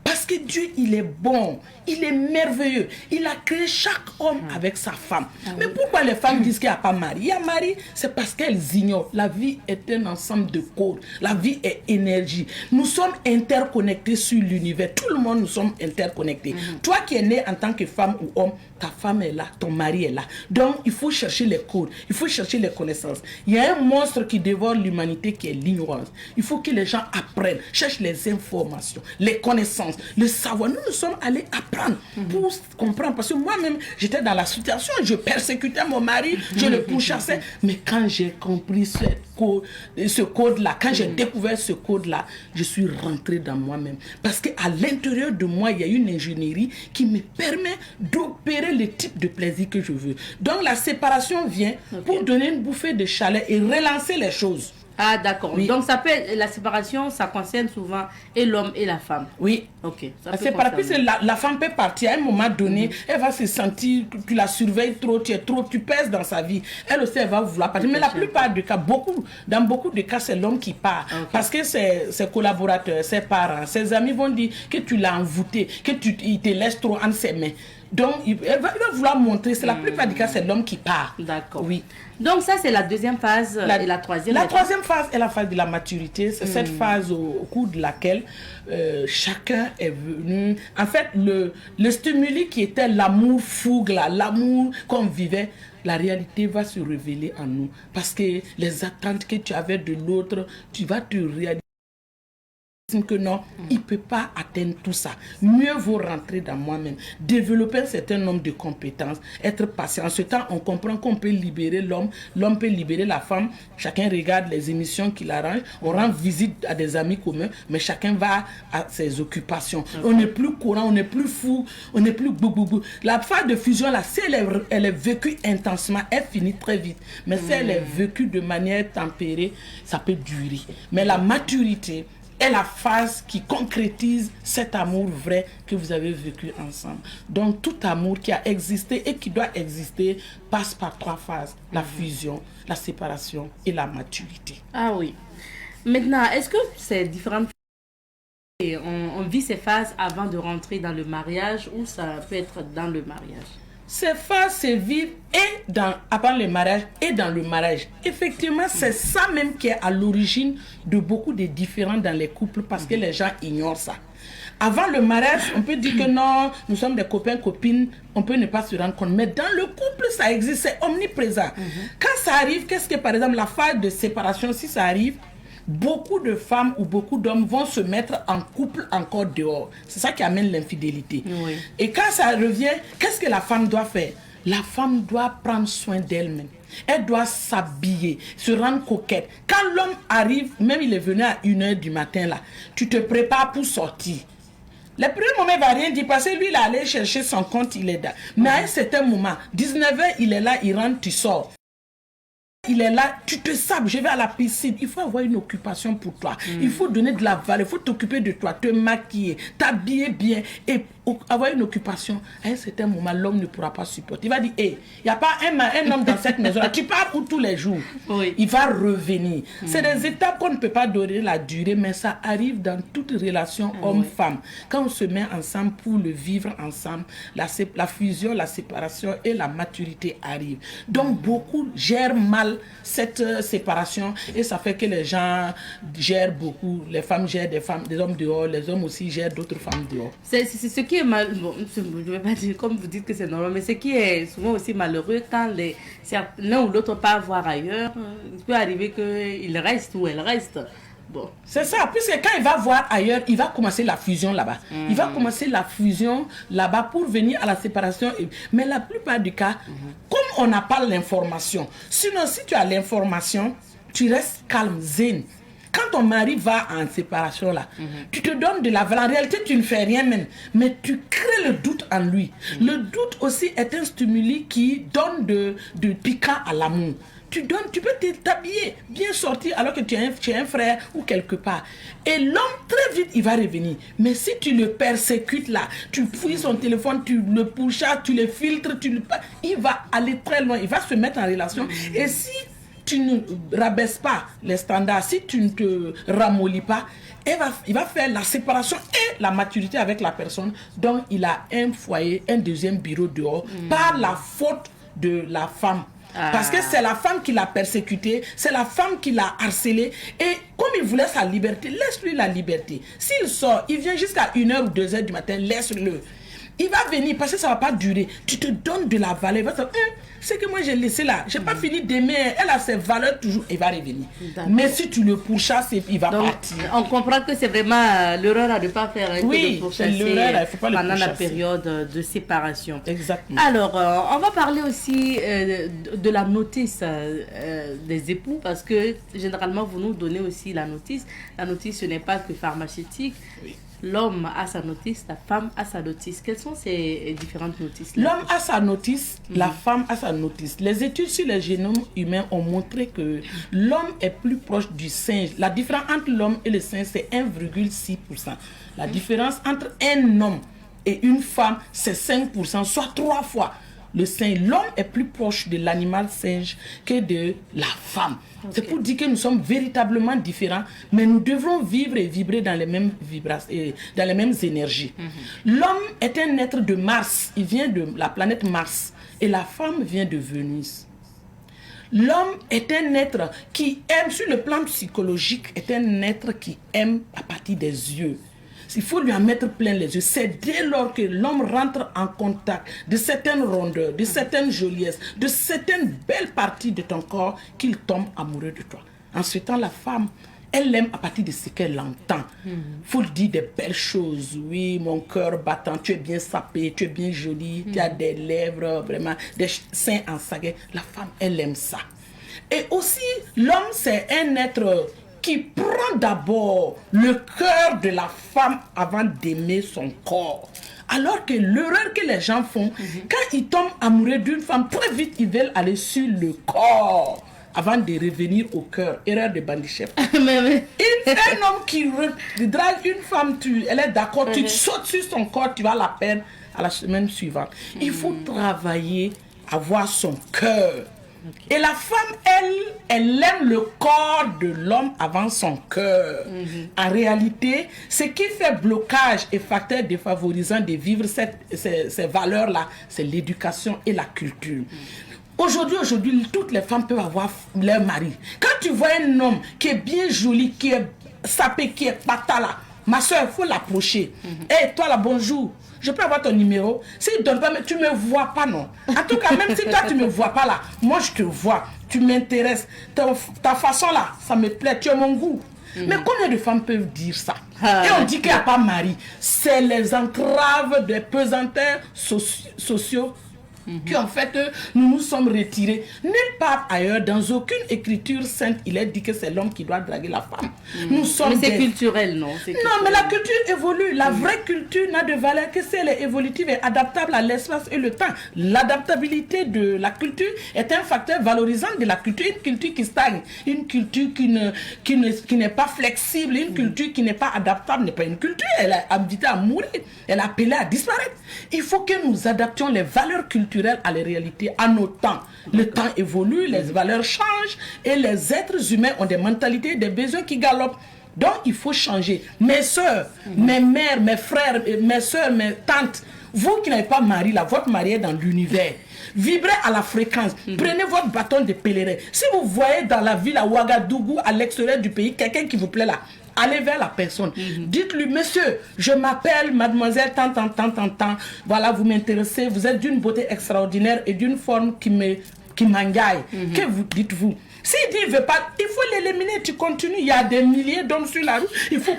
Parce que Dieu, il est bon, il est merveilleux. Il a créé chaque homme avec sa femme. Mais pourquoi les femmes disent qu'il n'y a pas mari? Il y a mari, c'est parce qu'elles ignorent. La vie est un ensemble de codes. La vie est énergie. Nous sommes interconnectés sur l'univers. Tout le monde, nous sommes interconnectés. Toi qui es né en tant que femme ou homme, ta femme est là, ton mari est là. Donc, il faut chercher les codes, il faut chercher les connaissances. Il y a un monstre qui dévore l'humanité qui est l'ignorance. Il faut que les gens apprennent, cherchent les informations, les connaissances, le savoir. Nous sommes allés apprendre pour comprendre. Parce que moi-même, j'étais dans la situation, je persécutais mon mari, je le pourchassais. Mais quand j'ai compris ce code-là, quand j'ai découvert ce code-là, je suis rentrée dans moi-même. Parce qu'à l'intérieur de moi, il y a une ingénierie qui me permet d'opérer le type de plaisir que je veux. Donc la séparation vient pour donner une bouffée de chaleur et relancer les choses. Ah, d'accord. Oui. Donc, la séparation, ça concerne souvent et l'homme et la femme. Oui. Ok. La femme peut partir à un moment donné, elle va se sentir, tu la surveilles trop, tu pèses dans sa vie. Elle aussi, elle va vouloir partir. Mais la plupart des cas, dans beaucoup de cas, c'est l'homme qui part. Parce que ses collaborateurs, ses parents, ses amis vont dire que tu l'as envoûté, il te laisse trop en ses mains. Donc, il va vouloir montrer. C'est la plupart des cas, c'est l'homme qui part. D'accord. Oui. Donc, ça, c'est la deuxième phase. Et la troisième. La troisième phase est la phase de la maturité. C'est cette phase au cours de laquelle chacun est venu. En fait, le stimuli qui était l'amour fougue, l'amour qu'on vivait, la réalité va se révéler en nous. Parce que les attentes que tu avais de l'autre, tu vas te réaliser que non, il ne peut pas atteindre tout ça. Mieux vaut rentrer dans moi-même, développer un certain nombre de compétences, être patient. En ce temps, on comprend qu'on peut libérer l'homme, l'homme peut libérer la femme. Chacun regarde les émissions qu'il arrange, on rend visite à des amis communs, mais chacun va à ses occupations. On n'est plus courant, on n'est plus fou, on n'est plus bouboubou. La phase de fusion, là, si elle est vécue intensement, elle finit très vite. Mais si elle est vécue de manière tempérée, ça peut durer. Mais la maturité est la phase qui concrétise cet amour vrai que vous avez vécu ensemble. Donc, tout amour qui a existé et qui doit exister passe par trois phases. La fusion, la séparation et la maturité. Ah oui. Maintenant, est-ce que c'est différent? On vit ces phases avant de rentrer dans le mariage ou ça peut être dans le mariage? Ces phases se vivent avant le mariage et dans le mariage. Effectivement, c'est ça même qui est à l'origine de beaucoup de différends dans les couples parce que les gens ignorent ça. Avant le mariage, on peut dire que non, nous sommes des copains, copines, on peut ne pas se rendre compte. Mais dans le couple, ça existe, c'est omniprésent. Quand ça arrive, qu'est-ce que par exemple la phase de séparation, si ça arrive, beaucoup de femmes ou beaucoup d'hommes vont se mettre en couple encore dehors. C'est ça qui amène l'infidélité. Oui. Et quand ça revient, qu'est-ce que la femme doit faire? La femme doit prendre soin d'elle-même. Elle doit s'habiller, se rendre coquette. Quand l'homme arrive, même il est venu à 1h du matin, là, tu te prépares pour sortir. Le premier moment, il ne va rien dire parce que lui, il est allé chercher son compte, il est là. Mais à un certain moment, 19h, il est là, il rentre, tu sors. Il est là, tu te sables, je vais à la piscine. Il faut avoir une occupation pour toi. Il faut donner de la valeur, il faut t'occuper de toi, te maquiller, t'habiller bien et avoir une occupation. À un certain moment, l'homme ne pourra pas supporter. Il va dire, il n'y a pas un homme dans cette maison-là. Tu pars où tous les jours? Oui. Il va revenir. C'est des étapes qu'on ne peut pas donner la durée, mais ça arrive dans toute relation homme-femme. Quand on se met ensemble pour le vivre ensemble, la fusion, la séparation et la maturité arrivent. Donc, beaucoup gèrent mal cette séparation et ça fait que les gens gèrent beaucoup. Les femmes gèrent des hommes dehors, les hommes aussi gèrent d'autres femmes dehors. C'est ce qui est mal, bon, je ne vais pas dire comme vous dites que c'est normal, mais ce qui est souvent aussi malheureux quand l'un ou l'autre part voir ailleurs, il peut arriver qu'il reste ou elle reste. Bon. C'est ça, puisque quand il va voir ailleurs, il va commencer la fusion là-bas. Il va commencer la fusion là-bas pour venir à la séparation. Mais la plupart du cas, comme on n'a pas l'information, sinon si tu as l'information, tu restes calme, zen. Quand ton mari va en séparation là, tu te donnes de la valeur. En réalité, tu ne fais rien même, mais tu crées le doute en lui. Le doute aussi est un stimuli qui donne de piquant à l'amour. Tu peux t'habiller, bien sortir alors que tu es un frère ou quelque part. Et l'homme, très vite, il va revenir. Mais si tu le persécutes là, tu fouilles son téléphone, tu le pourchasses, tu le filtres, il va aller très loin, il va se mettre en relation. Et si tu ne rabaisses pas les standards, si tu ne te ramollis pas, il va faire la séparation et la maturité avec la personne. Donc, il a un foyer, un deuxième bureau dehors, par la faute de la femme. Parce que c'est la femme qui l'a persécuté, c'est la femme qui l'a harcelé. Et comme il voulait sa liberté, laisse-lui la liberté. S'il sort, il vient jusqu'à 1h ou 2h du matin, laisse-le. Il va venir parce que ça ne va pas durer. Tu te donnes de la valeur. Il va dire, ce que moi j'ai laissé là, j'ai pas fini d'aimer, elle a ses valeurs toujours, elle va revenir. Mais si tu le pourchasses, il va partir. On comprend que c'est vraiment l'erreur à ne pas faire, hein, oui, que de pourchasser il faut pas le pendant la pourchasser. période de séparation. Exactement. Alors, on va parler aussi de la notice des époux, parce que généralement, vous nous donnez aussi la notice. La notice, ce n'est pas que pharmaceutique. Oui. L'homme a sa notice, la femme a sa notice. Quelles sont ces différentes notices? L'homme a sa notice, la femme a sa notice. Les études sur le génome humain ont montré que l'homme est plus proche du singe. La différence entre l'homme et le singe, c'est 1,6%. La différence entre un homme et une femme, c'est 5%, soit 3 fois. Le singe, l'homme est plus proche de l'animal singe que de la femme. Okay. C'est pour dire que nous sommes véritablement différents, mais nous devons vivre et vibrer dans les mêmes vibrations, dans les mêmes énergies. L'homme est un être de Mars, il vient de la planète Mars, et la femme vient de Vénus. L'homme est un être qui aime, sur le plan psychologique, est un être qui aime à partir des yeux. Il faut lui en mettre plein les yeux. C'est dès lors que l'homme rentre en contact de certaines rondeurs, de certaines joliesses, de certaines belles parties de ton corps qu'il tombe amoureux de toi. En ce temps, la femme, elle aime à partir de ce qu'elle entend. Faut lui dire des belles choses. Oui, mon cœur battant, tu es bien sapé, tu es bien jolie, tu as des lèvres, vraiment, des seins en saguet. La femme, elle aime ça. Et aussi, l'homme, c'est un être qui prend d'abord le cœur de la femme avant d'aimer son corps. Alors que l'erreur que les gens font, quand ils tombent amoureux d'une femme, très vite ils veulent aller sur le corps avant de revenir au cœur. Erreur de bandit-chef. Un homme qui drague une femme, elle est d'accord, tu sautes sur son corps, tu vas la perdre à la semaine suivante. Il faut travailler à voir son cœur. Okay. Et la femme, elle aime le corps de l'homme avant son cœur. En réalité, ce qui fait blocage et facteur défavorisant de vivre ces valeurs-là, c'est l'éducation et la culture. Aujourd'hui, toutes les femmes peuvent avoir leur mari. Quand tu vois un homme qui est bien joli, qui est sapé, qui est patala, ma soeur, il faut l'approcher. Hey, toi là, bonjour. Je peux avoir ton numéro. S'il ne donne pas, mais tu ne me vois pas, non. En tout cas, même si toi, tu ne me vois pas là, moi, je te vois. Tu m'intéresses. Ta façon là, ça me plaît. Tu as mon goût. Mais combien de femmes peuvent dire ça? Et on dit qu'il n'y a pas mari. C'est les entraves des pesanteurs sociaux qui ont fait que nous nous sommes retirés. Nulle part ailleurs, dans aucune écriture sainte, il est dit que c'est l'homme qui doit draguer la femme. Nous sommes mais c'est culturel, non? Non, mais la culture évolue. La vraie culture n'a de valeur que si elle est évolutive et adaptable à l'espace et le temps. L'adaptabilité de la culture est un facteur valorisant de la culture. Une culture qui stagne, une culture qui n'est pas flexible, une culture qui n'est pas adaptable n'est pas une culture. Elle est invitée à mourir, elle est appelée à disparaître. Il faut que nous adaptions les valeurs culturelles à la réalité, à nos temps. Le temps évolue, les valeurs changent et les êtres humains ont des mentalités, des besoins qui galopent. Donc il faut changer. Mes soeurs, mes mères, mes frères, mes soeurs, mes tantes, vous qui n'avez pas mari là, votre mari est dans l'univers. Vibrez à la fréquence. Prenez votre bâton de pèlerin. Si vous voyez dans la ville à Ouagadougou, à l'extérieur du pays, quelqu'un qui vous plaît là, allez vers la personne. Dites-lui, monsieur, je m'appelle mademoiselle tant. Voilà, vous m'intéressez. Vous êtes d'une beauté extraordinaire et d'une forme qui m'engaille. Que vous dites-vous? S'il dit il ne veut pas, il faut l'éliminer. Tu continues. Il y a des milliers d'hommes sur la rue. Il faut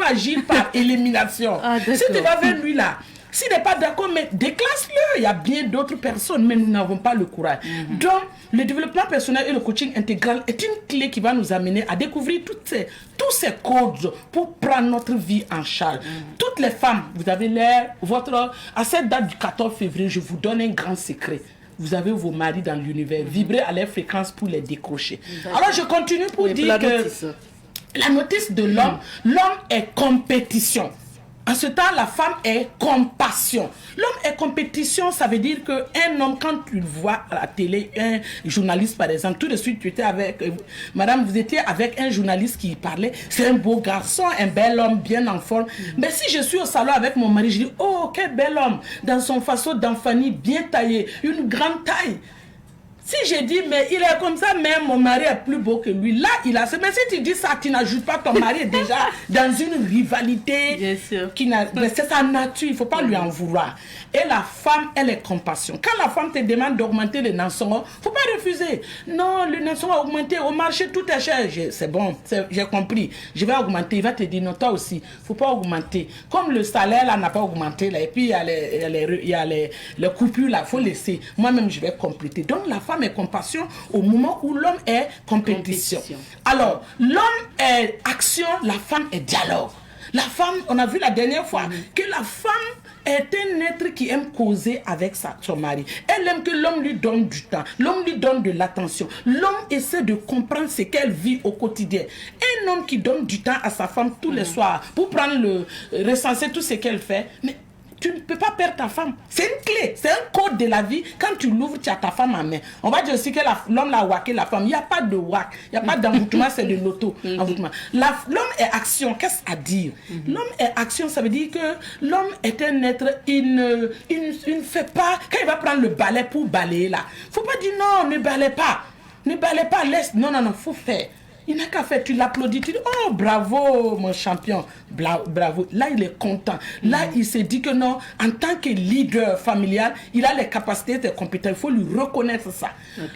agir par élimination. Si tu vas vers lui là, s'il n'est pas d'accord, mais déclasse-le. Il y a bien d'autres personnes, mais nous n'avons pas le courage. Donc, le développement personnel et le coaching intégral est une clé qui va nous amener à découvrir tous ces codes pour prendre notre vie en charge. Toutes les femmes, vous avez à cette date du 14 février, je vous donne un grand secret. Vous avez vos maris dans l'univers. Vibrez à leur fréquence pour les décrocher. Alors, je continue pour dire que la notice de l'homme est compétition. En ce temps, la femme est compassion. L'homme est compétition, ça veut dire qu'un homme, quand tu le vois à la télé, un journaliste par exemple, tout de suite tu étais avec, madame, vous étiez avec un journaliste qui parlait, c'est un beau garçon, un bel homme, bien en forme. Mais si je suis au salon avec mon mari, je dis, oh, quel bel homme, dans son façon d'enfanie, bien taillé, une grande taille. Si j'ai dit, mais il est comme ça, mais mon mari est plus beau que lui, là, il a... Mais si tu dis ça, tu n'ajoutes pas, ton mari est déjà dans une rivalité. Bien sûr. C'est sa nature, il ne faut pas lui en vouloir. Et la femme, elle est compassion. Quand la femme te demande d'augmenter le nansongo, il ne faut pas refuser. Non, le nansongo a augmenté, au marché, tout est cher. C'est bon, j'ai compris. Je vais augmenter. Il va te dire, non, toi aussi, il ne faut pas augmenter. Comme le salaire, là, n'a pas augmenté, là, et puis il y a les coupures, là, il faut laisser. Moi-même, je vais compléter. Donc, la femme est compassion au moment où l'homme est compétition. Alors, l'homme est action, la femme est dialogue. La femme, on a vu la dernière fois que la femme est un être qui aime causer avec son mari. Elle aime que l'homme lui donne du temps, l'homme lui donne de l'attention. L'homme essaie de comprendre ce qu'elle vit au quotidien. Un homme qui donne du temps à sa femme tous les soirs pour prendre recenser tout ce qu'elle fait, mais tu ne peux pas perdre ta femme. C'est une clé, c'est un code de la vie. Quand tu l'ouvres, tu as ta femme en main. On va dire aussi que l'homme l'a wacké la femme. Il n'y a pas de wack, il n'y a pas d'envoûtement, c'est de l'auto-envoûtement. L'homme est action, qu'est-ce à dire? L'homme est action, ça veut dire que l'homme est un être, il ne fait pas, quand il va prendre le balai pour balayer là, il ne faut pas dire non, ne balaye pas. Ne balaye pas, laisse. Non, il faut faire. Il n'a qu'à faire, tu l'applaudis, tu dis oh bravo mon champion, bravo. Là il est content, là il se dit que non, en tant que leader familial, il a les capacités, les compétences, il faut lui reconnaître ça.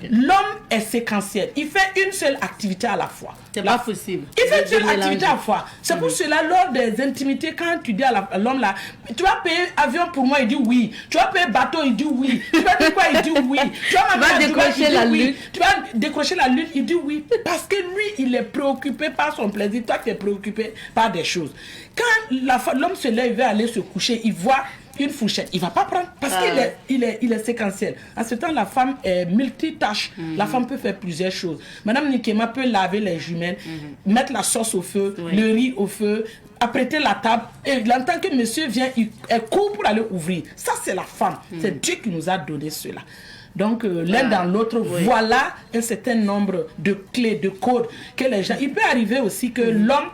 L'homme est séquentiel, il fait une seule activité à la fois. C'est pas possible. Il fait une seule activité à la fois. C'est pour cela lors des intimités, quand tu dis à l'homme là, tu vas payer avion pour moi, il dit oui. Tu vas payer bateau, il dit oui. Tu vas dire quoi, il dit oui. Tu vas décrocher la lune. Tu vas décrocher la lune, il dit oui. Parce que lui, il est préoccupé par son plaisir, toi tu es préoccupé par des choses. Quand l'homme se lève, il va aller se coucher, il voit une fourchette, il ne va pas prendre parce qu'il est séquentiel. En ce temps, la femme est multitâche. La femme peut faire plusieurs choses. Madame Nikema peut laver les jumelles, mettre la sauce au feu, le riz au feu, apprêter la table, et l'entend que monsieur vient, elle court pour aller ouvrir. Ça, c'est la femme. C'est Dieu qui nous a donné cela. Donc, l'un dans l'autre, voilà un certain nombre de clés, de codes que les gens... Il peut arriver aussi que l'homme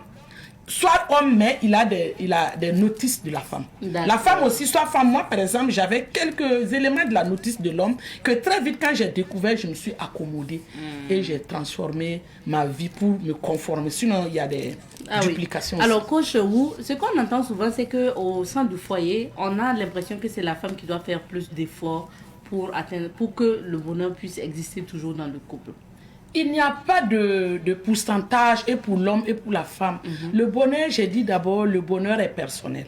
soit homme, mais il a des notices de la femme. La femme aussi soit femme. Moi, par exemple, j'avais quelques éléments de la notice de l'homme que très vite, quand j'ai découvert, je me suis accommodée et j'ai transformé ma vie pour me conformer. Sinon, il y a des duplications. Oui. Alors, coach Wu, ce qu'on entend souvent, c'est qu'au sein du foyer, on a l'impression que c'est la femme qui doit faire plus d'efforts pour que le bonheur puisse exister toujours dans le couple. Il n'y a pas de pourcentage et pour l'homme et pour la femme. Le bonheur, j'ai dit d'abord, le bonheur est personnel.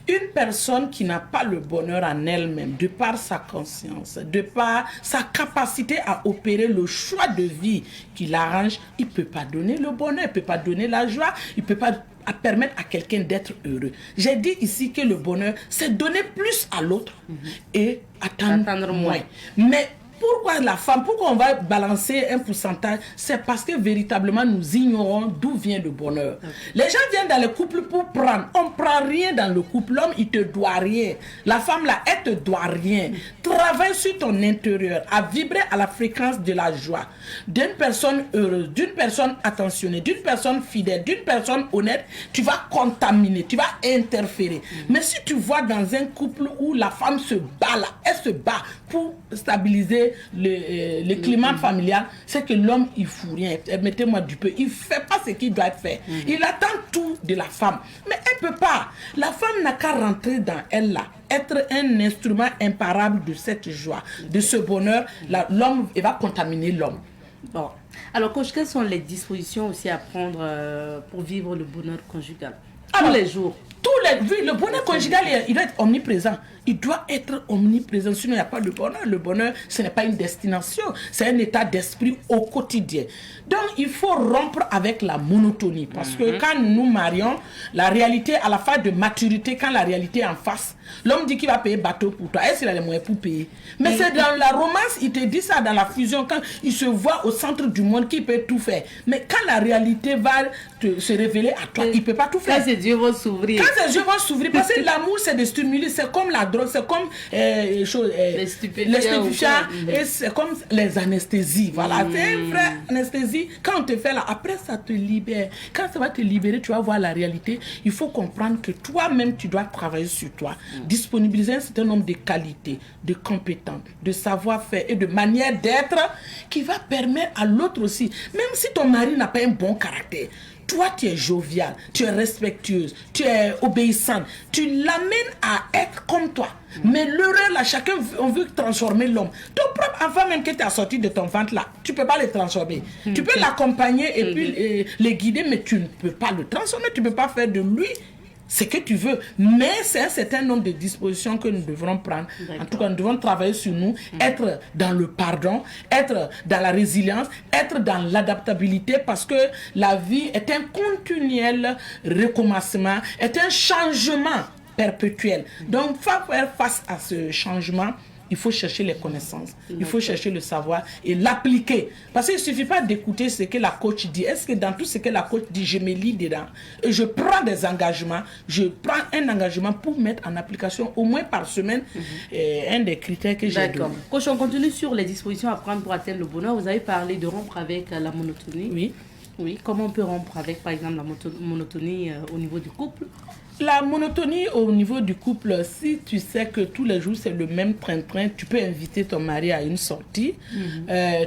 Une personne qui n'a pas le bonheur en elle-même, de par sa conscience, de par sa capacité à opérer le choix de vie qui l'arrange, il ne peut pas donner le bonheur, il ne peut pas donner la joie, il ne peut pas permettre à quelqu'un d'être heureux. J'ai dit ici que le bonheur, c'est donner plus à l'autre et attendre moins. Mais pourquoi la femme, pourquoi on va balancer un pourcentage? C'est parce que véritablement nous ignorons d'où vient le bonheur. Les gens viennent dans le couple pour prendre. On ne prend rien dans le couple. L'homme, il te doit rien. La femme, là, elle te doit rien. Travaille sur ton intérieur, à vibrer à la fréquence de la joie. D'une personne heureuse, d'une personne attentionnée, d'une personne fidèle, d'une personne honnête, tu vas contaminer, tu vas interférer. Mais si tu vois dans un couple où la femme se bat là, elle se bat pour stabiliser le climat familial, c'est que l'homme, il ne fout rien. Mettez-moi du peu. Il ne fait pas ce qu'il doit faire. Il attend tout de la femme. Mais elle ne peut pas. La femme n'a qu'à rentrer dans elle là, être un instrument imparable de cette joie, de ce bonheur. L'homme, il va contaminer l'homme. Bon. Alors, coach, quelles sont les dispositions aussi à prendre pour vivre le bonheur conjugal tous les jours? Le bonheur conjugal, il doit être omniprésent. Il doit être omniprésent, sinon il n'y a pas de bonheur. Le bonheur, ce n'est pas une destination, c'est un état d'esprit au quotidien. Donc, il faut rompre avec la monotonie. Parce que quand nous nous marions, la réalité, à la fin de maturité, quand la réalité est en face, l'homme dit qu'il va payer bateau pour toi. Est-ce qu'il a les moyens pour payer? Mais c'est dans la romance, il te dit ça dans la fusion, quand il se voit au centre du monde, qu'il peut tout faire. Mais quand la réalité va se révéler à toi, il ne peut pas tout faire. Quand ses yeux vont s'ouvrir. Quand ses yeux vont s'ouvrir, parce que l'amour, c'est de stimuler, c'est comme la drogue, c'est comme les stupéfiants, et c'est comme les anesthésies. Voilà, c'est une vraie anesthésie. Quand on te fait là, après ça te libère. Quand ça va te libérer, tu vas voir la réalité. Il faut comprendre que toi-même, tu dois travailler sur toi. Disponibiliser un certain nombre de qualités, de compétences, de savoir-faire et de manière d'être qui va permettre à l'autre aussi. Même si ton mari n'a pas un bon caractère, toi, tu es joviale, tu es respectueuse, tu es obéissante, tu l'amènes à être comme toi. Mais l'heureux, là, chacun, on veut transformer l'homme. Ton propre enfant, même que tu as sorti de ton ventre, là, tu ne peux pas le transformer. Tu peux l'accompagner et puis les guider, mais tu ne peux pas le transformer, tu ne peux pas faire de lui ce que tu veux. Mais c'est un certain nombre de dispositions que nous devrons prendre. En tout cas, nous devons travailler sur nous, être dans le pardon, être dans la résilience, être dans l'adaptabilité, parce que la vie est un continuel recommencement, est un changement perpétuel. Donc, pour faire face à ce changement, il faut chercher les connaissances, il faut chercher le savoir et l'appliquer. Parce qu'il ne suffit pas d'écouter ce que la coach dit. Est-ce que dans tout ce que la coach dit, je me lis dedans et je prends des engagements, je prends un engagement pour mettre en application au moins par semaine un des critères que j'ai donné. Coach, on continue sur les dispositions à prendre pour atteindre le bonheur. Vous avez parlé de rompre avec la monotonie. Oui. Oui, comment on peut rompre avec, par exemple, la monotonie au niveau du couple? La monotonie au niveau du couple, si tu sais que tous les jours c'est le même train-train, tu peux inviter ton mari à une sortie.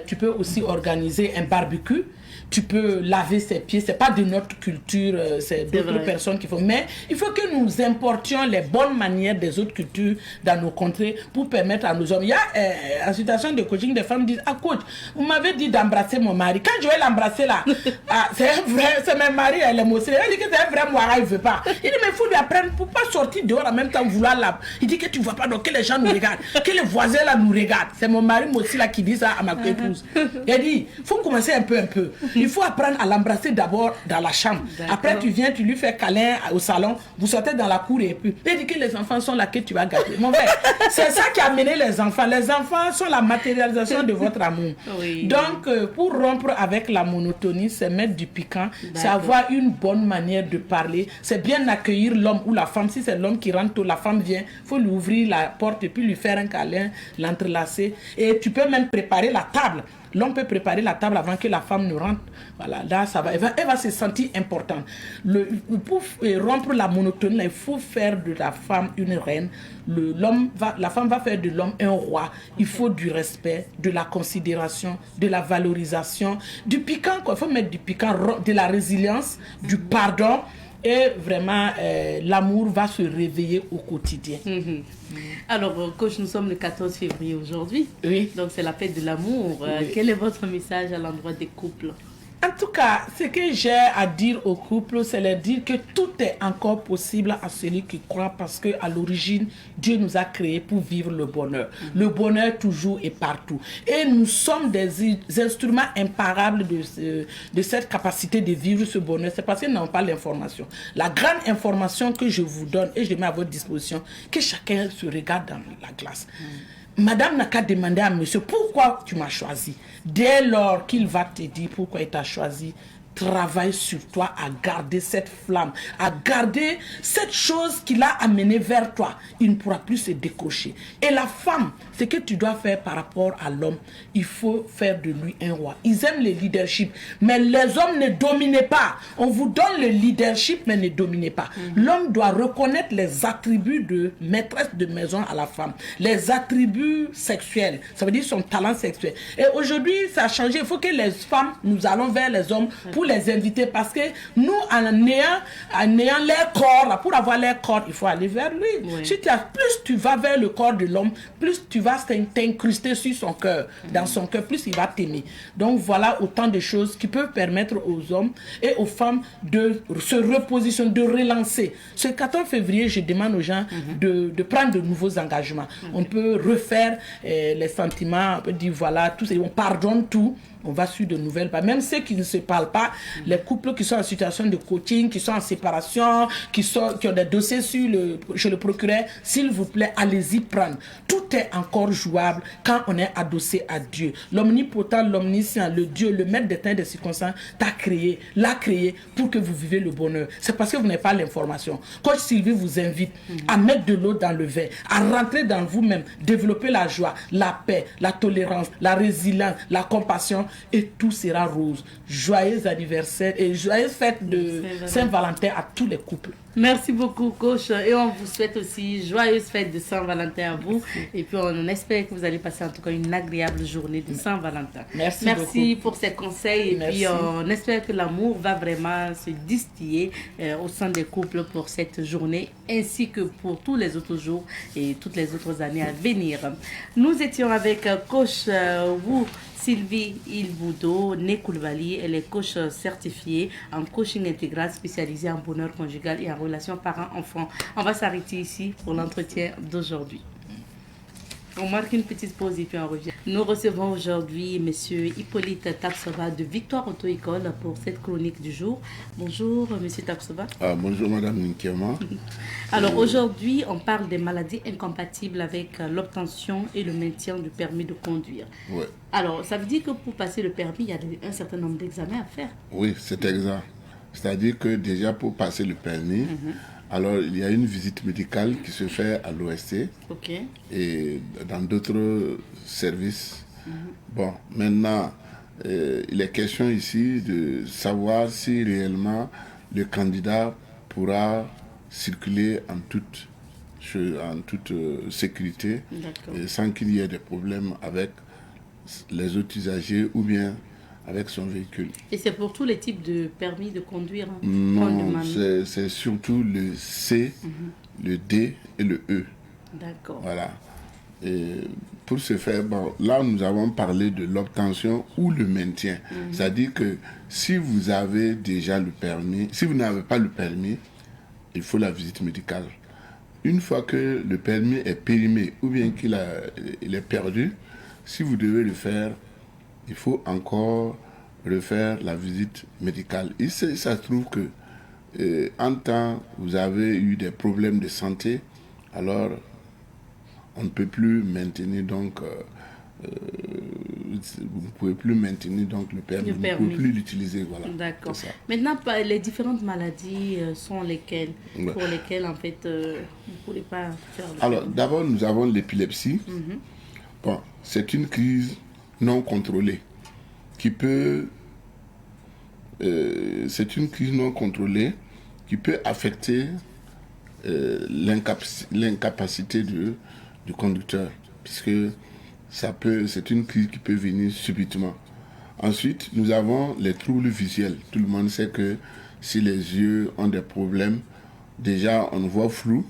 Tu peux aussi organiser un barbecue. Tu peux laver ses pieds. C'est pas de notre culture, c'est d'autres personnes qui font. Mais il faut que nous importions les bonnes manières des autres cultures dans nos contrées pour permettre à nos hommes. Il y a en situation de coaching, des femmes disent: ah coach, vous m'avez dit d'embrasser mon mari. Quand je vais l'embrasser là, c'est un vrai, c'est mon mari, elle est mossée. Elle dit que c'est un vrai moira, il veut pas. Il dit: mais il faut lui apprendre pour pas sortir dehors en même temps vouloir la. Il dit que tu vois pas, donc que les gens nous regardent, que les voisins là nous regardent. C'est mon mari aussi là qui dit ça à ma épouse. Il dit: faut commencer un peu. Il faut apprendre à l'embrasser d'abord dans la chambre. Après, tu viens, tu lui fais câlin au salon, vous sortez dans la cour et puis il dit que les enfants sont là que tu vas gâter. Mon frère, c'est ça qui a mené les enfants. Les enfants sont la matérialisation de votre amour. Donc, pour rompre avec la monotonie, c'est mettre du piquant, c'est avoir une bonne manière de parler, c'est bien accueillir l'homme ou la femme. Si c'est l'homme qui rentre tôt, la femme vient, il faut lui ouvrir la porte et puis lui faire un câlin, l'entrelacer. Et tu peux même préparer la table. L'homme peut préparer la table avant que la femme ne rentre. Voilà, là, ça va. Elle va se sentir importante. Pour rompre la monotonie, il faut faire de la femme une reine. La femme va faire de l'homme un roi. Il faut du respect, de la considération, de la valorisation, du piquant, quoi. Il faut mettre du piquant, de la résilience, du pardon. Et vraiment, l'amour va se réveiller au quotidien. Alors, coach, nous sommes le 14 février aujourd'hui. Oui. Donc, c'est la fête de l'amour. Quel est votre message à l'endroit des couples? En tout cas, ce que j'ai à dire aux couples, c'est leur dire que tout est encore possible à celui qui croit, parce qu'à l'origine, Dieu nous a créés pour vivre le bonheur. Le bonheur toujours et partout. Et nous sommes des instruments imparables de cette capacité de vivre ce bonheur. C'est parce qu'ils n'ont pas l'information. La grande information que je vous donne et je mets à votre disposition, que chacun se regarde dans la glace. Madame n'a qu'à demander à monsieur: pourquoi tu m'as choisi? Dès lors qu'il va te dire pourquoi il t'a choisi, travaille sur toi à garder cette flamme, à garder cette chose qui l'a amené vers toi. Il ne pourra plus se décrocher. Et la femme, ce que tu dois faire par rapport à l'homme, il faut faire de lui un roi. Ils aiment le leadership, mais les hommes ne dominez pas. On vous donne le leadership, mais ne dominez pas. L'homme doit reconnaître les attributs de maîtresse de maison à la femme, les attributs sexuels, ça veut dire son talent sexuel. Et aujourd'hui, ça a changé. Il faut que les femmes, nous allons vers les hommes pour les inviter, parce que nous, en ayant leur corps, pour avoir leur corps, il faut aller vers lui. Si plus tu vas vers le corps de l'homme, plus tu vas t'incruster sur son cœur, dans son cœur, plus il va t'aimer. Donc voilà autant de choses qui peuvent permettre aux hommes et aux femmes de se repositionner, de relancer. Ce 14 février, je demande aux gens de prendre de nouveaux engagements. On peut refaire les sentiments, on peut dire voilà, tout, on pardonne tout. On va sur de nouvelles pages. Même ceux qui ne se parlent pas, Les couples qui sont en situation de coaching, qui sont en séparation, qui ont des dossiers chez le procureur, s'il vous plaît, allez-y prendre. Tout est encore jouable quand on est adossé à Dieu. L'omnipotent, l'omniscient, le Dieu, le maître des temps et des circonstances l'a créé pour que vous viviez le bonheur. C'est parce que vous n'avez pas l'information. Coach Sylvie vous invite à mettre de l'eau dans le verre, à rentrer dans vous-même, développer la joie, la paix, la tolérance, la résilience, la compassion, et tout sera rose. Joyeux anniversaire et joyeuse fête de Saint-Valentin à tous les couples. Merci beaucoup, coach. Et on vous souhaite aussi joyeuse fête de Saint-Valentin à vous. Et puis, on espère que vous allez passer en tout cas une agréable journée de Saint-Valentin. Merci pour ces conseils. Et puis, on espère que l'amour va vraiment se distiller au sein des couples pour cette journée, ainsi que pour tous les autres jours et toutes les autres années à venir. Nous étions avec coach Wu Sylvie Ilboudo Nekoulibaly. Elle est coach certifiée en coaching intégral spécialisée en bonheur conjugal et en relations parents-enfants. On va s'arrêter ici pour l'entretien d'aujourd'hui. On marque une petite pause et puis on revient. Nous recevons aujourd'hui M. Hippolyte Tapsova de Victoire Auto-École pour cette chronique du jour. Bonjour M. Tapsova. Bonjour Mme Nkema. Alors aujourd'hui, on parle des maladies incompatibles avec l'obtention et le maintien du permis de conduire. Ouais. Alors ça veut dire que pour passer le permis, il y a un certain nombre d'examens à faire. Oui, c'est exact. C'est-à-dire que déjà pour passer le permis, alors il y a une visite médicale qui se fait à l'OSC et dans d'autres services. Bon, maintenant, il est question ici de savoir si réellement le candidat pourra circuler en toute sécurité et sans qu'il y ait des problèmes avec les autres usagers ou bien avec son véhicule. Et c'est pour tous les types de permis de conduire? Non, c'est surtout le C, le D et le E. D'accord. Voilà. Et pour ce faire, bon, là nous avons parlé de l'obtention ou le maintien. C'est-à-dire que si vous avez déjà le permis, si vous n'avez pas le permis, il faut la visite médicale. Une fois que le permis est périmé ou bien qu'il est perdu, si vous devez le faire, il faut encore refaire la visite médicale. Et ça se trouve que en temps vous avez eu des problèmes de santé, alors on ne peut plus maintenir donc vous ne pouvez plus maintenir donc le permis. Vous ne pouvez plus l'utiliser. Voilà. D'accord. Maintenant, les différentes maladies sont lesquelles pour lesquelles en fait vous ne pourrez pas faire le Alors d'abord nous avons l'épilepsie. Bon, c'est une crise non contrôlée qui peut affecter l'incapacité du conducteur, puisque c'est une crise qui peut venir subitement. Ensuite, nous avons les troubles visuels. Tout le monde sait que si les yeux ont des problèmes, déjà on voit flou,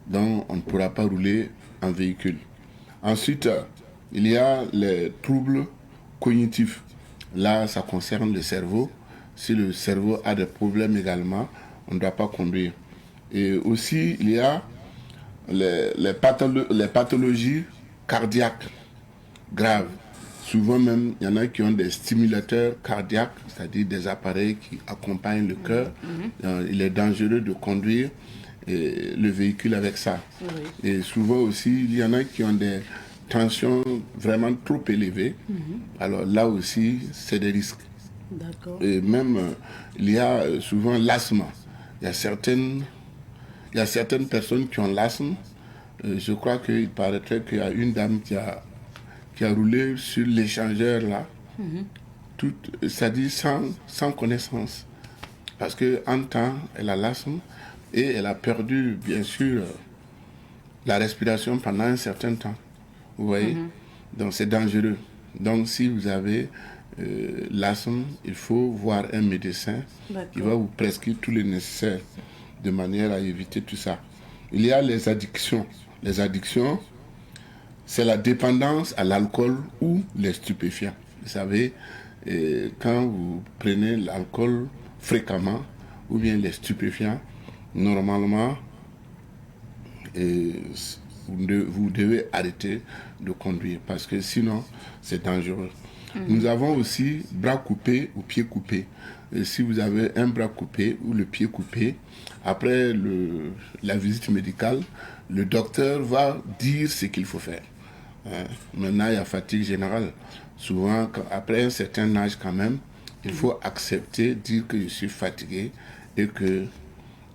donc on ne pourra pas rouler en véhicule. Ensuite, il y a les troubles cognitifs. Là, ça concerne le cerveau. Si le cerveau a des problèmes également, on ne doit pas conduire. Et aussi, il y a les pathologies cardiaques graves. Souvent même, il y en a qui ont des stimulateurs cardiaques, c'est-à-dire des appareils qui accompagnent le cœur. Il est dangereux de conduire le véhicule avec ça. Et souvent aussi, il y en a qui ont des tensions vraiment trop élevées. Alors là aussi, c'est des risques. D'accord. Et même, il y a souvent l'asthme. Il y a certaines personnes qui ont l'asthme. Je crois qu'il paraîtrait qu'il y a une dame qui a roulé sur l'échangeur là, c'est-à-dire sans connaissance. Parce qu'en temps, elle a l'asthme et elle a perdu, bien sûr, la respiration pendant un certain temps. Vous voyez? Donc c'est dangereux. Donc si vous avez l'asthme, il faut voir un médecin qui va vous prescrire tout le nécessaire de manière à éviter tout ça. Il y a les addictions. Les addictions, c'est la dépendance à l'alcool ou les stupéfiants. Vous savez, quand vous prenez l'alcool fréquemment ou bien les stupéfiants, normalement, vous devez arrêter de conduire parce que sinon, c'est dangereux. Nous avons aussi bras coupés ou pieds coupés. Et si vous avez un bras coupé ou le pied coupé, après la visite médicale, le docteur va dire ce qu'il faut faire. Maintenant, il y a fatigue générale. Souvent, après un certain âge quand même, il faut accepter, dire que je suis fatigué et que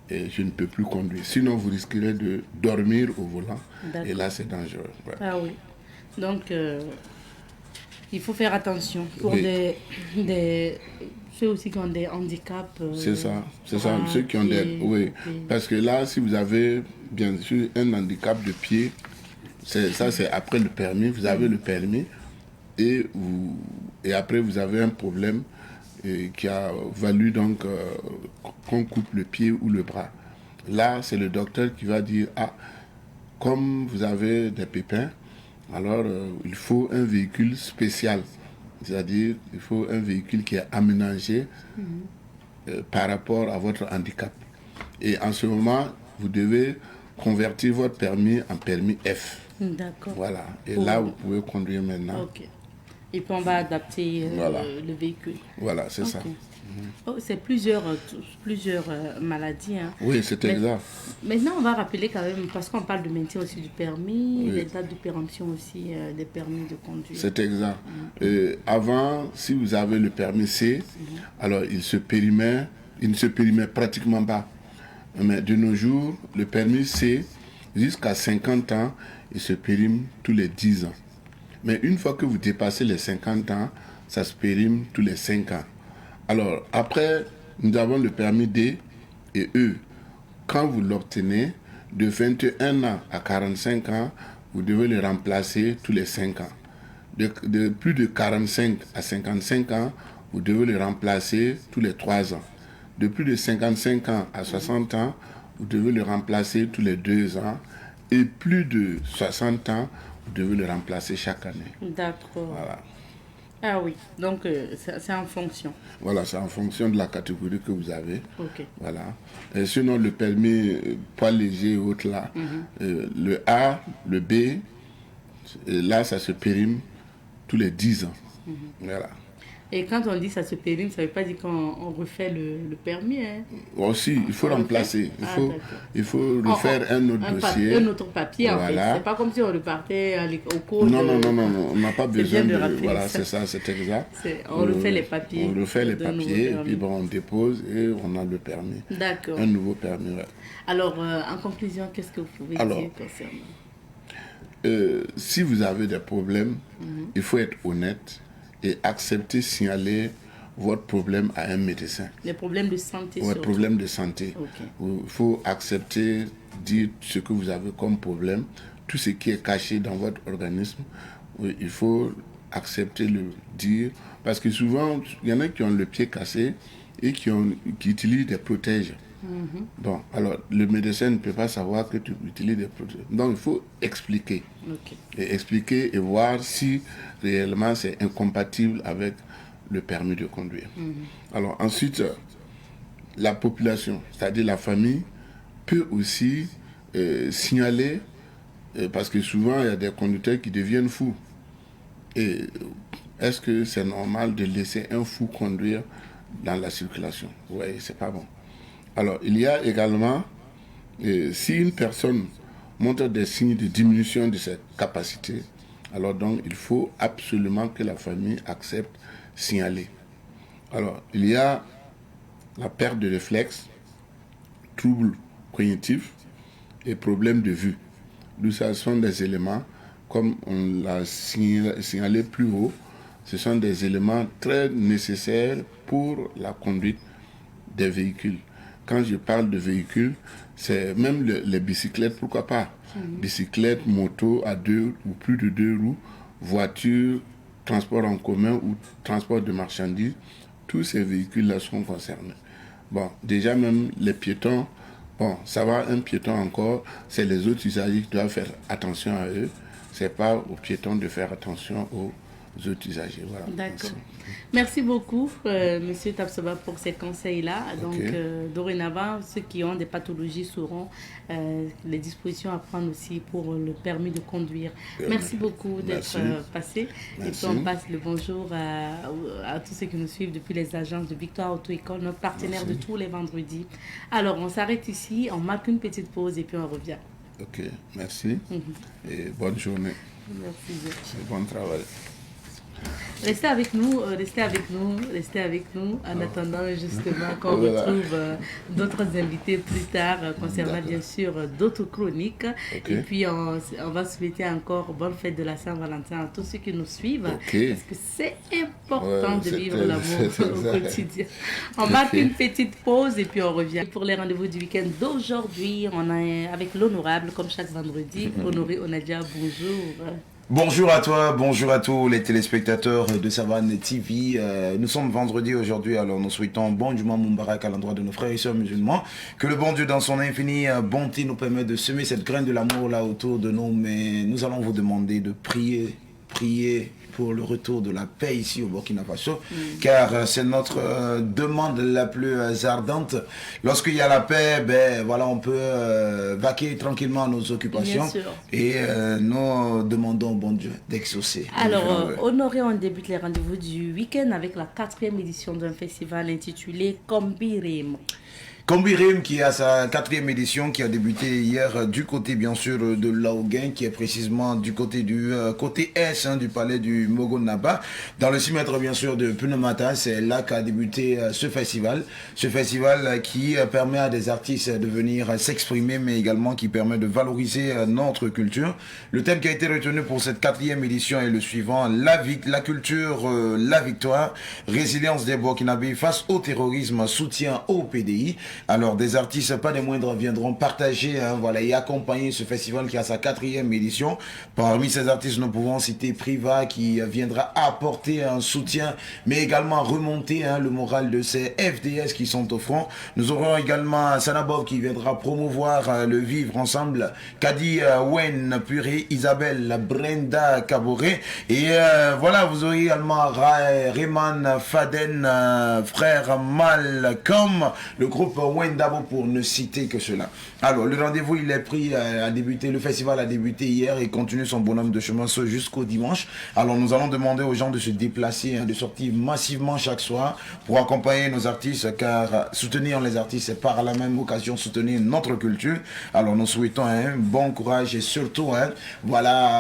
je ne peux plus conduire. Sinon, vous risquerez de dormir au volant. Et là, c'est dangereux. Ouais. Ah oui. Donc, il faut faire attention pour Oui. ceux aussi qui ont des handicaps. C'est ça, c'est ça. bras, Ceux qui ont des... pieds, Oui, pieds. parce que là, si vous avez, bien sûr, un handicap de pied, ça, c'est après le permis. Vous avez le permis et après, vous avez un problème qui a valu donc qu'on coupe le pied ou le bras. Là, c'est le docteur qui va dire, ah, comme vous avez des pépins, alors il faut un véhicule spécial. C'est-à-dire, il faut un véhicule qui est aménagé par rapport à votre handicap. Et en ce moment, vous devez convertir votre permis en permis F. D'accord. Voilà. Et là, vous pouvez conduire maintenant. Ok. Et puis on va adapter Voilà. le véhicule. Voilà, c'est ça. Oh, c'est plusieurs maladies. Hein. Oui, c'est exact. Maintenant, on va rappeler quand même, parce qu'on parle de maintien aussi du permis, Oui. les dates de péremption aussi des permis de conduire. C'est exact. Avant, si vous avez le permis C, alors il ne se périmait pratiquement pas. Mais de nos jours, le permis C, jusqu'à 50 ans, il se périme tous les 10 ans. Mais une fois que vous dépassez les 50 ans, ça se périme tous les 5 ans. Alors, après, nous avons le permis D et E. Quand vous l'obtenez, de 21 ans à 45 ans, vous devez le remplacer tous les 5 ans. De plus de 45 à 55 ans, vous devez le remplacer tous les 3 ans. De plus de 55 ans à 60 ans, vous devez le remplacer tous les 2 ans. Et plus de 60 ans, vous devez le remplacer chaque année. D'accord. Voilà. Ah oui, donc c'est en fonction. Voilà, c'est en fonction de la catégorie que vous avez. Ok. Voilà. Et sinon, le permis poids léger et autres là, le A, le B, là, ça se périme tous les 10 ans. Voilà. Et quand on dit ça se périme, ça ne veut pas dire qu'on refait le permis. Hein. Aussi, il faut On remplacer. refait? Il faut refaire un autre dossier. Un autre papier, en Voilà. fait. C'est pas comme si on repartait au cours. Non, on n'a pas C'est besoin bien de de... rappeler Voilà, ça. c'est ça, c'est exact. On refait les papiers. On refait les d'un nouveau papiers, et permis. puis bon, on dépose et on a le permis. D'accord. Un nouveau permis, ouais. Alors, en conclusion, qu'est-ce que vous pouvez dire concernant si vous avez des problèmes, il faut être honnête et accepter, signaler votre problème à un médecin. les problèmes de santé Ouais, surtout. problème de santé. Ok. Il faut accepter, dire ce que vous avez comme problème, tout ce qui est caché dans votre organisme. Oui, il faut accepter le dire, parce que souvent, il y en a qui ont le pied cassé et qui utilisent des protèges. Bon, alors, le médecin ne peut pas savoir que tu utilises des protèges. Donc, il faut expliquer. Ok. Et expliquer et voir si réellement c'est incompatible avec le permis de conduire. Alors ensuite, la population, c'est-à-dire la famille, peut aussi signaler, parce que souvent il y a des conducteurs qui deviennent fous. Et est-ce que c'est normal de laisser un fou conduire dans la circulation? Oui, c'est pas bon. Alors il y a également, si une personne montre des signes de diminution de cette capacité, alors donc il faut absolument que la famille accepte signaler. Alors, il y a la perte de réflexe, troubles cognitifs et problèmes de vue. D'où ça sont des éléments, comme on l'a signalé plus haut, ce sont des éléments très nécessaires pour la conduite des véhicules. Quand je parle de véhicules, c'est même les bicyclettes, pourquoi pas. Bicyclettes, motos à 2 ou plus de 2 roues, voitures, transport en commun ou transport de marchandises, tous ces véhicules-là sont concernés. Bon, déjà même les piétons, bon, ça va, un piéton encore, c'est les autres usagers qui doivent faire attention à eux. C'est pas aux piétons de faire attention aux autres usagers. Voilà. D'accord. Merci beaucoup, Monsieur Tapsoba, pour ces conseils-là. Donc, dorénavant, ceux qui ont des pathologies sauront les dispositions à prendre aussi pour le permis de conduire. Merci beaucoup d'être passé. Merci. Et puis, on passe le bonjour à tous ceux qui nous suivent depuis les agences de Victoire Auto-École, notre partenaire de tous les vendredis. Alors, on s'arrête ici, on marque une petite pause et puis on revient. Ok, merci. Et bonne journée. Merci. Et bon travail. Restez avec nous, en attendant justement qu'on retrouve d'autres invités plus tard concernant bien sûr d'autres chroniques. Et puis on va souhaiter encore bonne fête de la Saint-Valentin à tous ceux qui nous suivent parce que c'est important de vivre l'amour au quotidien. On marque une petite pause et puis on revient pour les rendez-vous du week-end d'aujourd'hui. On est avec l'honorable comme chaque vendredi. Honoré Onadia, bonjour. Bonjour à toi, bonjour à tous les téléspectateurs de Savane TV. Nous sommes vendredi aujourd'hui, alors nous souhaitons bon Juma Moubarak à l'endroit de nos frères et sœurs musulmans. Que le bon Dieu dans son infinie bonté nous permette de semer cette graine de l'amour là autour de nous. Mais nous allons vous demander de prier pour le retour de la paix ici au Burkina Faso, car c'est notre demande la plus ardente. Lorsqu'il y a la paix, ben voilà, on peut vaquer tranquillement à nos occupations et nous demandons au bon Dieu d'exaucer. Alors, Honoré, on débute les rendez-vous du week-end avec la 4e édition d'un festival intitulé Kombirim. Kombirim qui a sa 4e édition qui a débuté hier du côté bien sûr de Laoguin qui est précisément du côté côté est du palais du Mogonaba dans le 6 mètres bien sûr de Punemata. C'est là qu'a débuté ce festival qui permet à des artistes de venir s'exprimer mais également qui permet de valoriser notre culture. Le thème qui a été retenu pour cette 4e édition est le suivant: la culture, la victoire, résilience des Burkinabés face au terrorisme, soutien au PDI. Alors des artistes pas des moindres viendront partager et accompagner ce festival qui a sa 4e édition. Parmi ces artistes nous pouvons citer Priva qui viendra apporter un soutien mais également remonter le moral de ces FDS qui sont au front. Nous aurons également Sanabob qui viendra promouvoir le vivre ensemble, Kadi Wen Puré, Isabelle Brenda Caboret et vous aurez également Rayman Faden, frère Malcolm, le groupe Wendabo pour ne citer que cela. Alors le rendez-vous il est pris à débuter, le festival a débuté hier et continue son bonhomme de chemin jusqu'au dimanche. Alors nous allons demander aux gens de se déplacer, de sortir massivement chaque soir pour accompagner nos artistes, car soutenir les artistes c'est par la même occasion soutenir notre culture. Alors nous souhaitons bon courage et surtout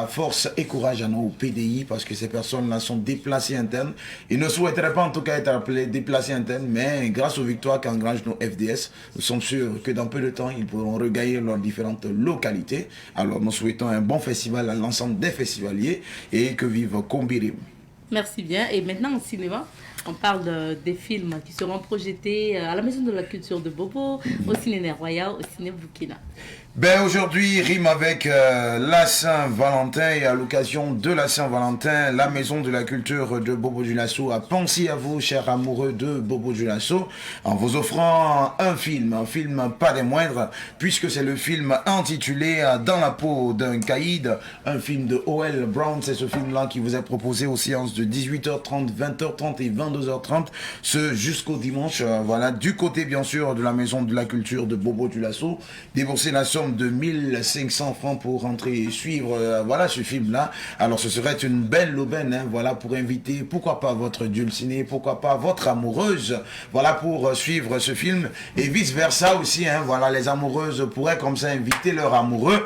force et courage à nos PDI parce que ces personnes-là sont déplacées internes. Ils ne souhaiteraient pas en tout cas être appelés déplacés internes, mais grâce aux victoires qu'engrangent nos FDS, nous sommes sûrs que dans peu de temps, ils pourront regagner leurs différentes localités. Alors nous souhaitons un bon festival à l'ensemble des festivaliers et que vive Kombirim. Merci bien. Et maintenant au cinéma, on parle des films qui seront projetés à la Maison de la Culture de Bobo, au Ciné Royal, au Ciné Burkina. Aujourd'hui, rime avec la Saint-Valentin et à l'occasion de la Saint-Valentin, la Maison de la Culture de Bobo Dioulasso a pensé à vous, chers amoureux de Bobo Dioulasso, en vous offrant un film pas des moindres, puisque c'est le film intitulé Dans la peau d'un caïd, un film de O.L. Brown. C'est ce film-là qui vous est proposé aux séances de 18h30, 20h30 et 22h30, ce jusqu'au dimanche, du côté bien sûr de la Maison de la Culture de Bobo Dioulasso. Déboursez la somme de 1500 francs pour rentrer et suivre ce film-là. Alors ce serait une belle aubaine pour inviter, pourquoi pas votre dulcinée, pourquoi pas votre amoureuse, pour suivre ce film et vice-versa aussi, les amoureuses pourraient comme ça inviter leur amoureux,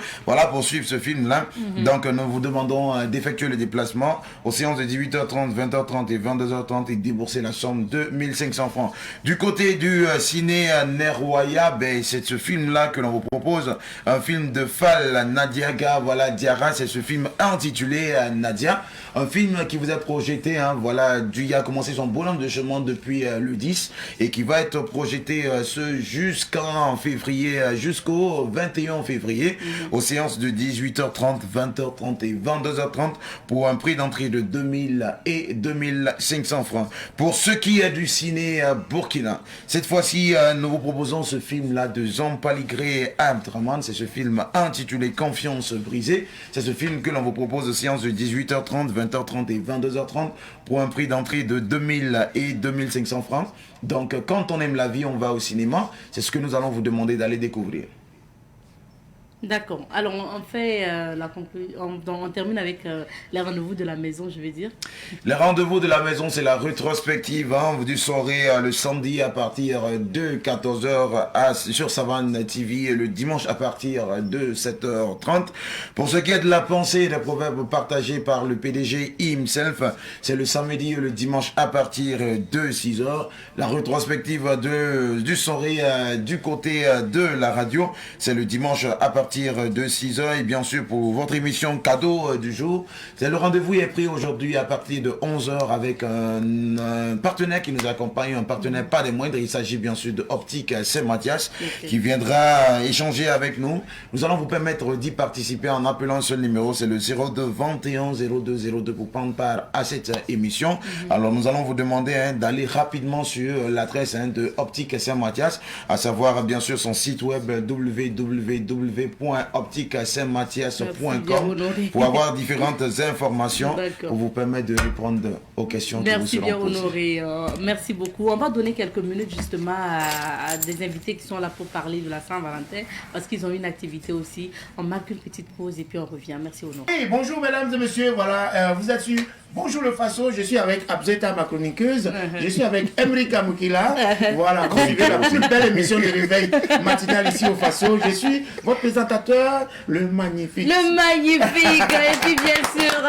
pour suivre ce film-là. Donc nous vous demandons d'effectuer le déplacement aux séances de 18h30, 20h30 et 22h30 et débourser la somme de 1500 francs. Du côté du ciné Neroya, c'est ce film-là que l'on vous propose. Un film de Fall Nadiaga, Diarra, c'est ce film intitulé Nadia, un film qui vous est projeté, il a commencé son bonhomme de chemin depuis le 10 et qui va être projeté jusqu'en février, jusqu'au 21 février, aux séances de 18h30, 20h30 et 22h30 pour un prix d'entrée de 2000 et 2500 francs. Pour ce qui est du ciné Burkina, cette fois-ci, nous vous proposons ce film-là de Zampaligré Abdraman. C'est ce film intitulé Confiance brisée. C'est ce film que l'on vous propose aux séances de 18h30, 20h30 et 22h30 pour un prix d'entrée de 2000 et 2500 francs. Donc, quand on aime la vie, on va au cinéma. C'est ce que nous allons vous demander d'aller découvrir. D'accord. Alors, on fait la conclusion. On termine avec les rendez-vous de la maison, je vais dire. Les rendez-vous de la maison, c'est la rétrospective du soirée le samedi à partir de 14h sur Savane TV et le dimanche à partir de 7h30. Pour ce qui est de la pensée et des proverbes partagés par le PDG himself, c'est le samedi et le dimanche à partir de 6h. La rétrospective du soirée du côté de la radio, c'est le dimanche à partir de 6h. Et bien sûr, pour votre émission cadeau du jour, c'est le rendez-vous est pris aujourd'hui à partir de 11h avec un partenaire qui nous accompagne, un partenaire pas des moindres. Il s'agit bien sûr de Optique Saint-Mathias qui viendra échanger avec nous. Nous allons vous permettre d'y participer en appelant un seul numéro, c'est le 02 21 02 02 pour prendre part à cette émission. Alors nous allons vous demander d'aller rapidement sur l'adresse de Optique Saint-Mathias, à savoir bien sûr son site web www.optiquesaintmathias.com pour avoir différentes informations pour vous permettre de répondre aux questions qui vous seront posées. Merci bien honoré. Merci beaucoup. On va donner quelques minutes justement à des invités qui sont là pour parler de la Saint-Valentin parce qu'ils ont une activité aussi. On marque une petite pause et puis on revient. Merci honoré. Hey, bonjour mesdames et messieurs, voilà, vous êtes sur Bonjour le Faso, je suis avec Abzeta, ma chroniqueuse, je suis avec Emrika Moukila, voilà, vous suivez la plus belle émission de réveil matinal ici au Faso, je suis votre présentateur, le magnifique. Le magnifique, et puis bien sûr,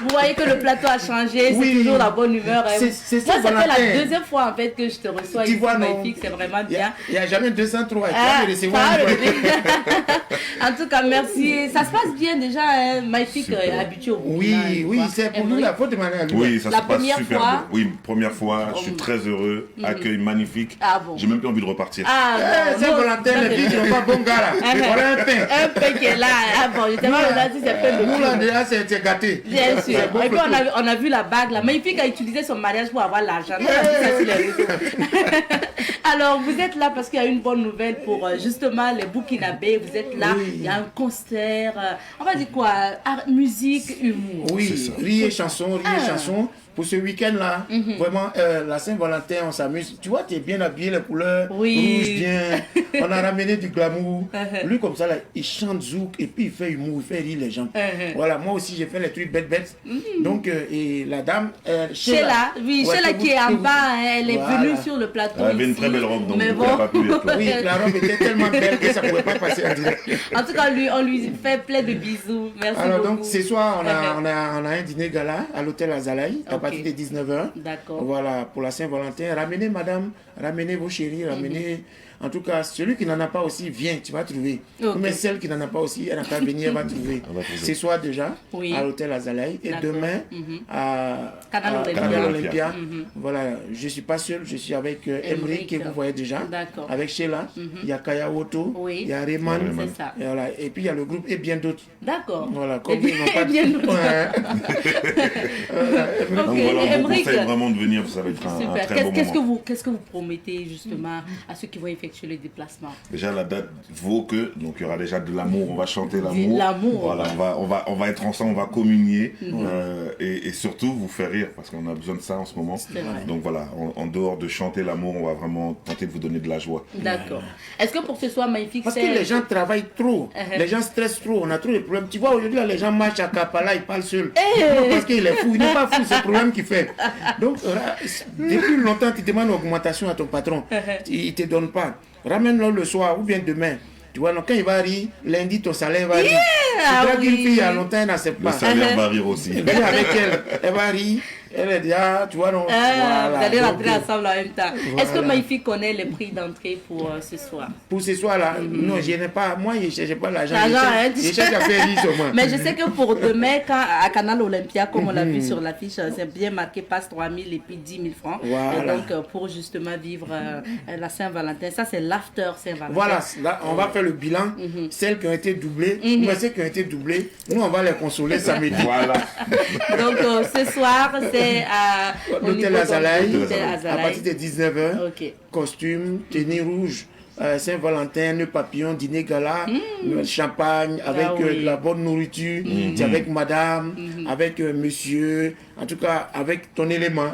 vous voyez que le plateau a changé, c'est toujours la bonne humeur. C'est ça, moi, ça fait la deuxième fois en fait que je te reçois ici, magnifique, c'est vraiment bien. Il n'y a jamais 203, tu vas me recevoir. En tout cas, merci, ça se passe bien déjà, magnifique, habitué au Oui, oui, c'est pour nous la faute de manière. Oui, ça la se passe première super fois, bien. Oui, première fois, je suis très heureux, accueil magnifique. Ah bon. J'ai même plus envie de repartir. Ah c'est Valentin, les filles qui n'ont pas bon gars là. Voilà un pain. Un pain qui est là. Ah bon, je te demande si c'est plein de nous là déjà c'est gâté. Bien sûr. Et puis on a vu la bague là. Magnifique a utilisé son mariage pour avoir l'argent. Alors vous êtes là parce qu'il y a une bonne nouvelle pour justement les Burkinabés. Vous êtes là. Il y a un concert. On va dire quoi? Art, musique, humour. Oui, rire et chanson, Pour ce week-end-là, vraiment, la Saint-Valentin, on s'amuse. Tu vois, tu es bien habillé, les couleurs rouges, bien. On a ramené du glamour. Lui, comme ça, là, il chante zouk et puis il fait humour, il fait rire les gens. Voilà, moi aussi, j'ai fait les trucs bêtes. Donc, et la dame, Sheila, oui, Sheila qui est en bas, elle est venue sur le plateau. Elle avait une très belle robe, donc mais bon. Pas pu être là. Oui, la robe était tellement belle que ça ne pouvait pas passer en direct. En tout cas, on lui fait plein de bisous. Merci alors, beaucoup. donc, ce soir, on a un dîner gala à l'hôtel Azalaï. À partir de 19h. D'accord. Voilà, pour la Saint-Valentin. Ramenez madame, ramenez vos chéris, ramenez... En tout cas, celui qui n'en a pas aussi, vient, tu vas trouver. Mais celle qui n'en a pas aussi, elle n'a qu'à venir, elle va trouver. Ce soir déjà, à l'hôtel Azalaï. Et demain, à Canal Olympia. Voilà, je ne suis pas seul, je suis avec Emery, que vous voyez déjà. Avec Sheila, il y a Kaya Woto, il y a Rayman. Et, voilà. Et puis il y a le groupe et bien d'autres. D'accord. Voilà, comme ils n'ont pas bien d'autres. Donc voilà, on vous conseille vraiment de venir, ça va être un très bon moment. Qu'est-ce que vous promettez justement à ceux qui vont effectuer le déplacement? Déjà, la date vaut que, donc il y aura déjà de l'amour, on va chanter l'amour. Voilà, on va être ensemble, on va communier et surtout vous faire rire parce qu'on a besoin de ça en ce moment. Donc voilà, en dehors de chanter l'amour, on va vraiment tenter de vous donner de la joie. D'accord. Est-ce que pour ce soir magnifique, parce que les gens travaillent trop, les gens stressent trop, on a trop de problèmes. Tu vois, aujourd'hui, là, les gens marchent à Kapala, ils parlent seuls. Parce qu'il est fou, il n'est pas fou, c'est le problème qu'il fait. Donc, depuis longtemps, tu demandes une augmentation à ton patron, il ne te donne pas. Ramène-le le soir ou bien demain. Tu vois, donc quand il va rire, lundi, ton salaire va rire. Tu vois qu'une fille, il y a longtemps, elle n'accepte pas. Le salaire va rire aussi. Viens avec elle va rire. Elle est déjà, tu vois, donc, voilà. Vous allez rentrer ensemble en même temps. Voilà. Est-ce que Magnifique connaît les prix d'entrée pour ce soir? Pour ce soir-là, non, je n'ai pas. Moi, je ne cherche pas l'argent. Je cherche à faire rire sur moi. Mais je sais que pour demain, à Canal Olympia, comme on l'a vu sur l'affiche, c'est bien marqué passe 3 000 et puis 10 000 francs. Voilà. Et donc, pour justement vivre la Saint-Valentin, ça c'est l'after Saint-Valentin. Voilà, là, on va faire le bilan. Celles qui ont été doublées, mais celles qui ont été doublées, nous, on va les consoler samedi. Voilà. Donc, ce soir, c'est à l'hôtel Azalaï, à partir de 19h, costume, tenue rouge, Saint-Valentin, nœud papillon, dîner gala, champagne, avec la bonne nourriture, c'est avec madame, avec monsieur, en tout cas avec ton élément.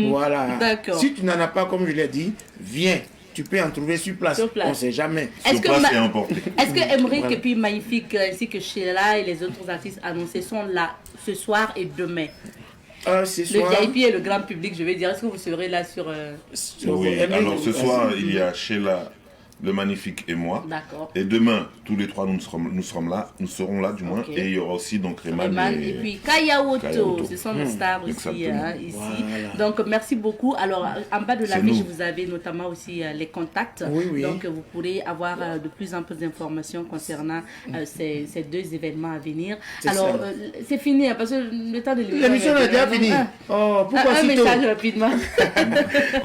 Voilà. Si tu n'en as pas, comme je l'ai dit, viens. Tu peux en trouver sur place. On ne sait jamais. Est-ce que Emeric et puis Magnifique, ainsi que Sheila et les autres artistes annoncés sont là ce soir et demain? Le VIP et le grand public, je vais dire, est-ce que vous serez là sur... Oui, alors ce soir, il y a Sheila, le Magnifique et moi. D'accord. Et demain, tous les trois, nous serons là du moins. Et il y aura aussi donc Rayman et puis Kayaoto. Ce sont nos stars aussi ici. Voilà. Donc merci beaucoup. Alors en bas de l'affiche, vous avez notamment aussi les contacts. Donc vous pourrez avoir de plus en plus d'informations concernant ces deux événements à venir. Alors c'est fini parce que le temps de l'émission est déjà finie. Pourquoi un message rapidement.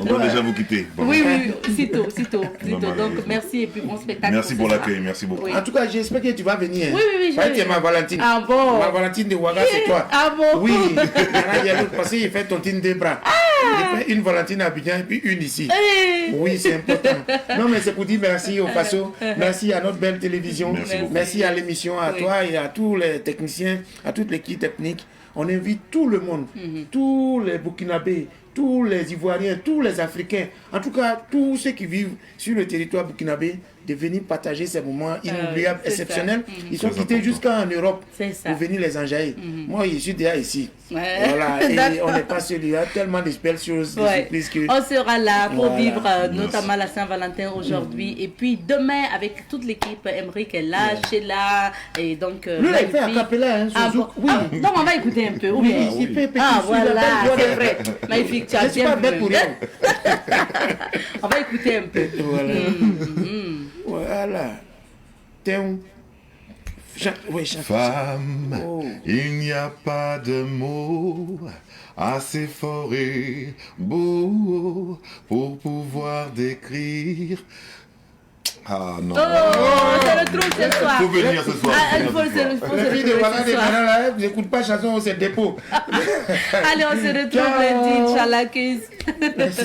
On doit déjà vous quitter. Oui, sitôt. Donc merci et puis bon spectacle. Merci pour l'accueil, merci beaucoup. En tout cas, j'espère que tu vas venir. Oui, je vais. Ma Valentine. Ah bon? Ma Valentine de Ouaga, c'est toi. Ah bon? Oui. Il y a l'autre parce qu'il fait tontine des bras. Il fait une Valentine à Abidjan et puis une ici. Oui, c'est important. Non, mais c'est pour dire merci au Faso. Merci à notre belle télévision. Merci à l'émission, à toi et à tous les techniciens, à toute l'équipe technique. On invite tout le monde, tous les Burkinabés, tous les Ivoiriens, tous les Africains, en tout cas tous ceux qui vivent sur le territoire burkinabé, de venir partager ces moments inoubliables, exceptionnels. Ils sont quittés jusqu'en Europe pour venir les enjailler. Moi, je suis déjà ici. Voilà, et on n'est pas seul. Il y a tellement de belles choses, de surprises que... On sera là pour vivre notamment la Saint-Valentin aujourd'hui. Et puis demain, avec toute l'équipe, Emeric est là, Sheila, et donc... Lui, il fait un capella, donc on va écouter un peu. Voilà, c'est vrai. Magnifique, tu as bien vu. On va écouter un peu. Voilà. Femme, il n'y a pas de mots assez fort et beau pour pouvoir décrire. Ah non. C'est le trou ce soir. Il faut venir ce soir. Il faut se retrouver ce soir. J'écoute pas chanson, c'est dépôt. Allez, on se retrouve lundi, Inch'Allah. Merci.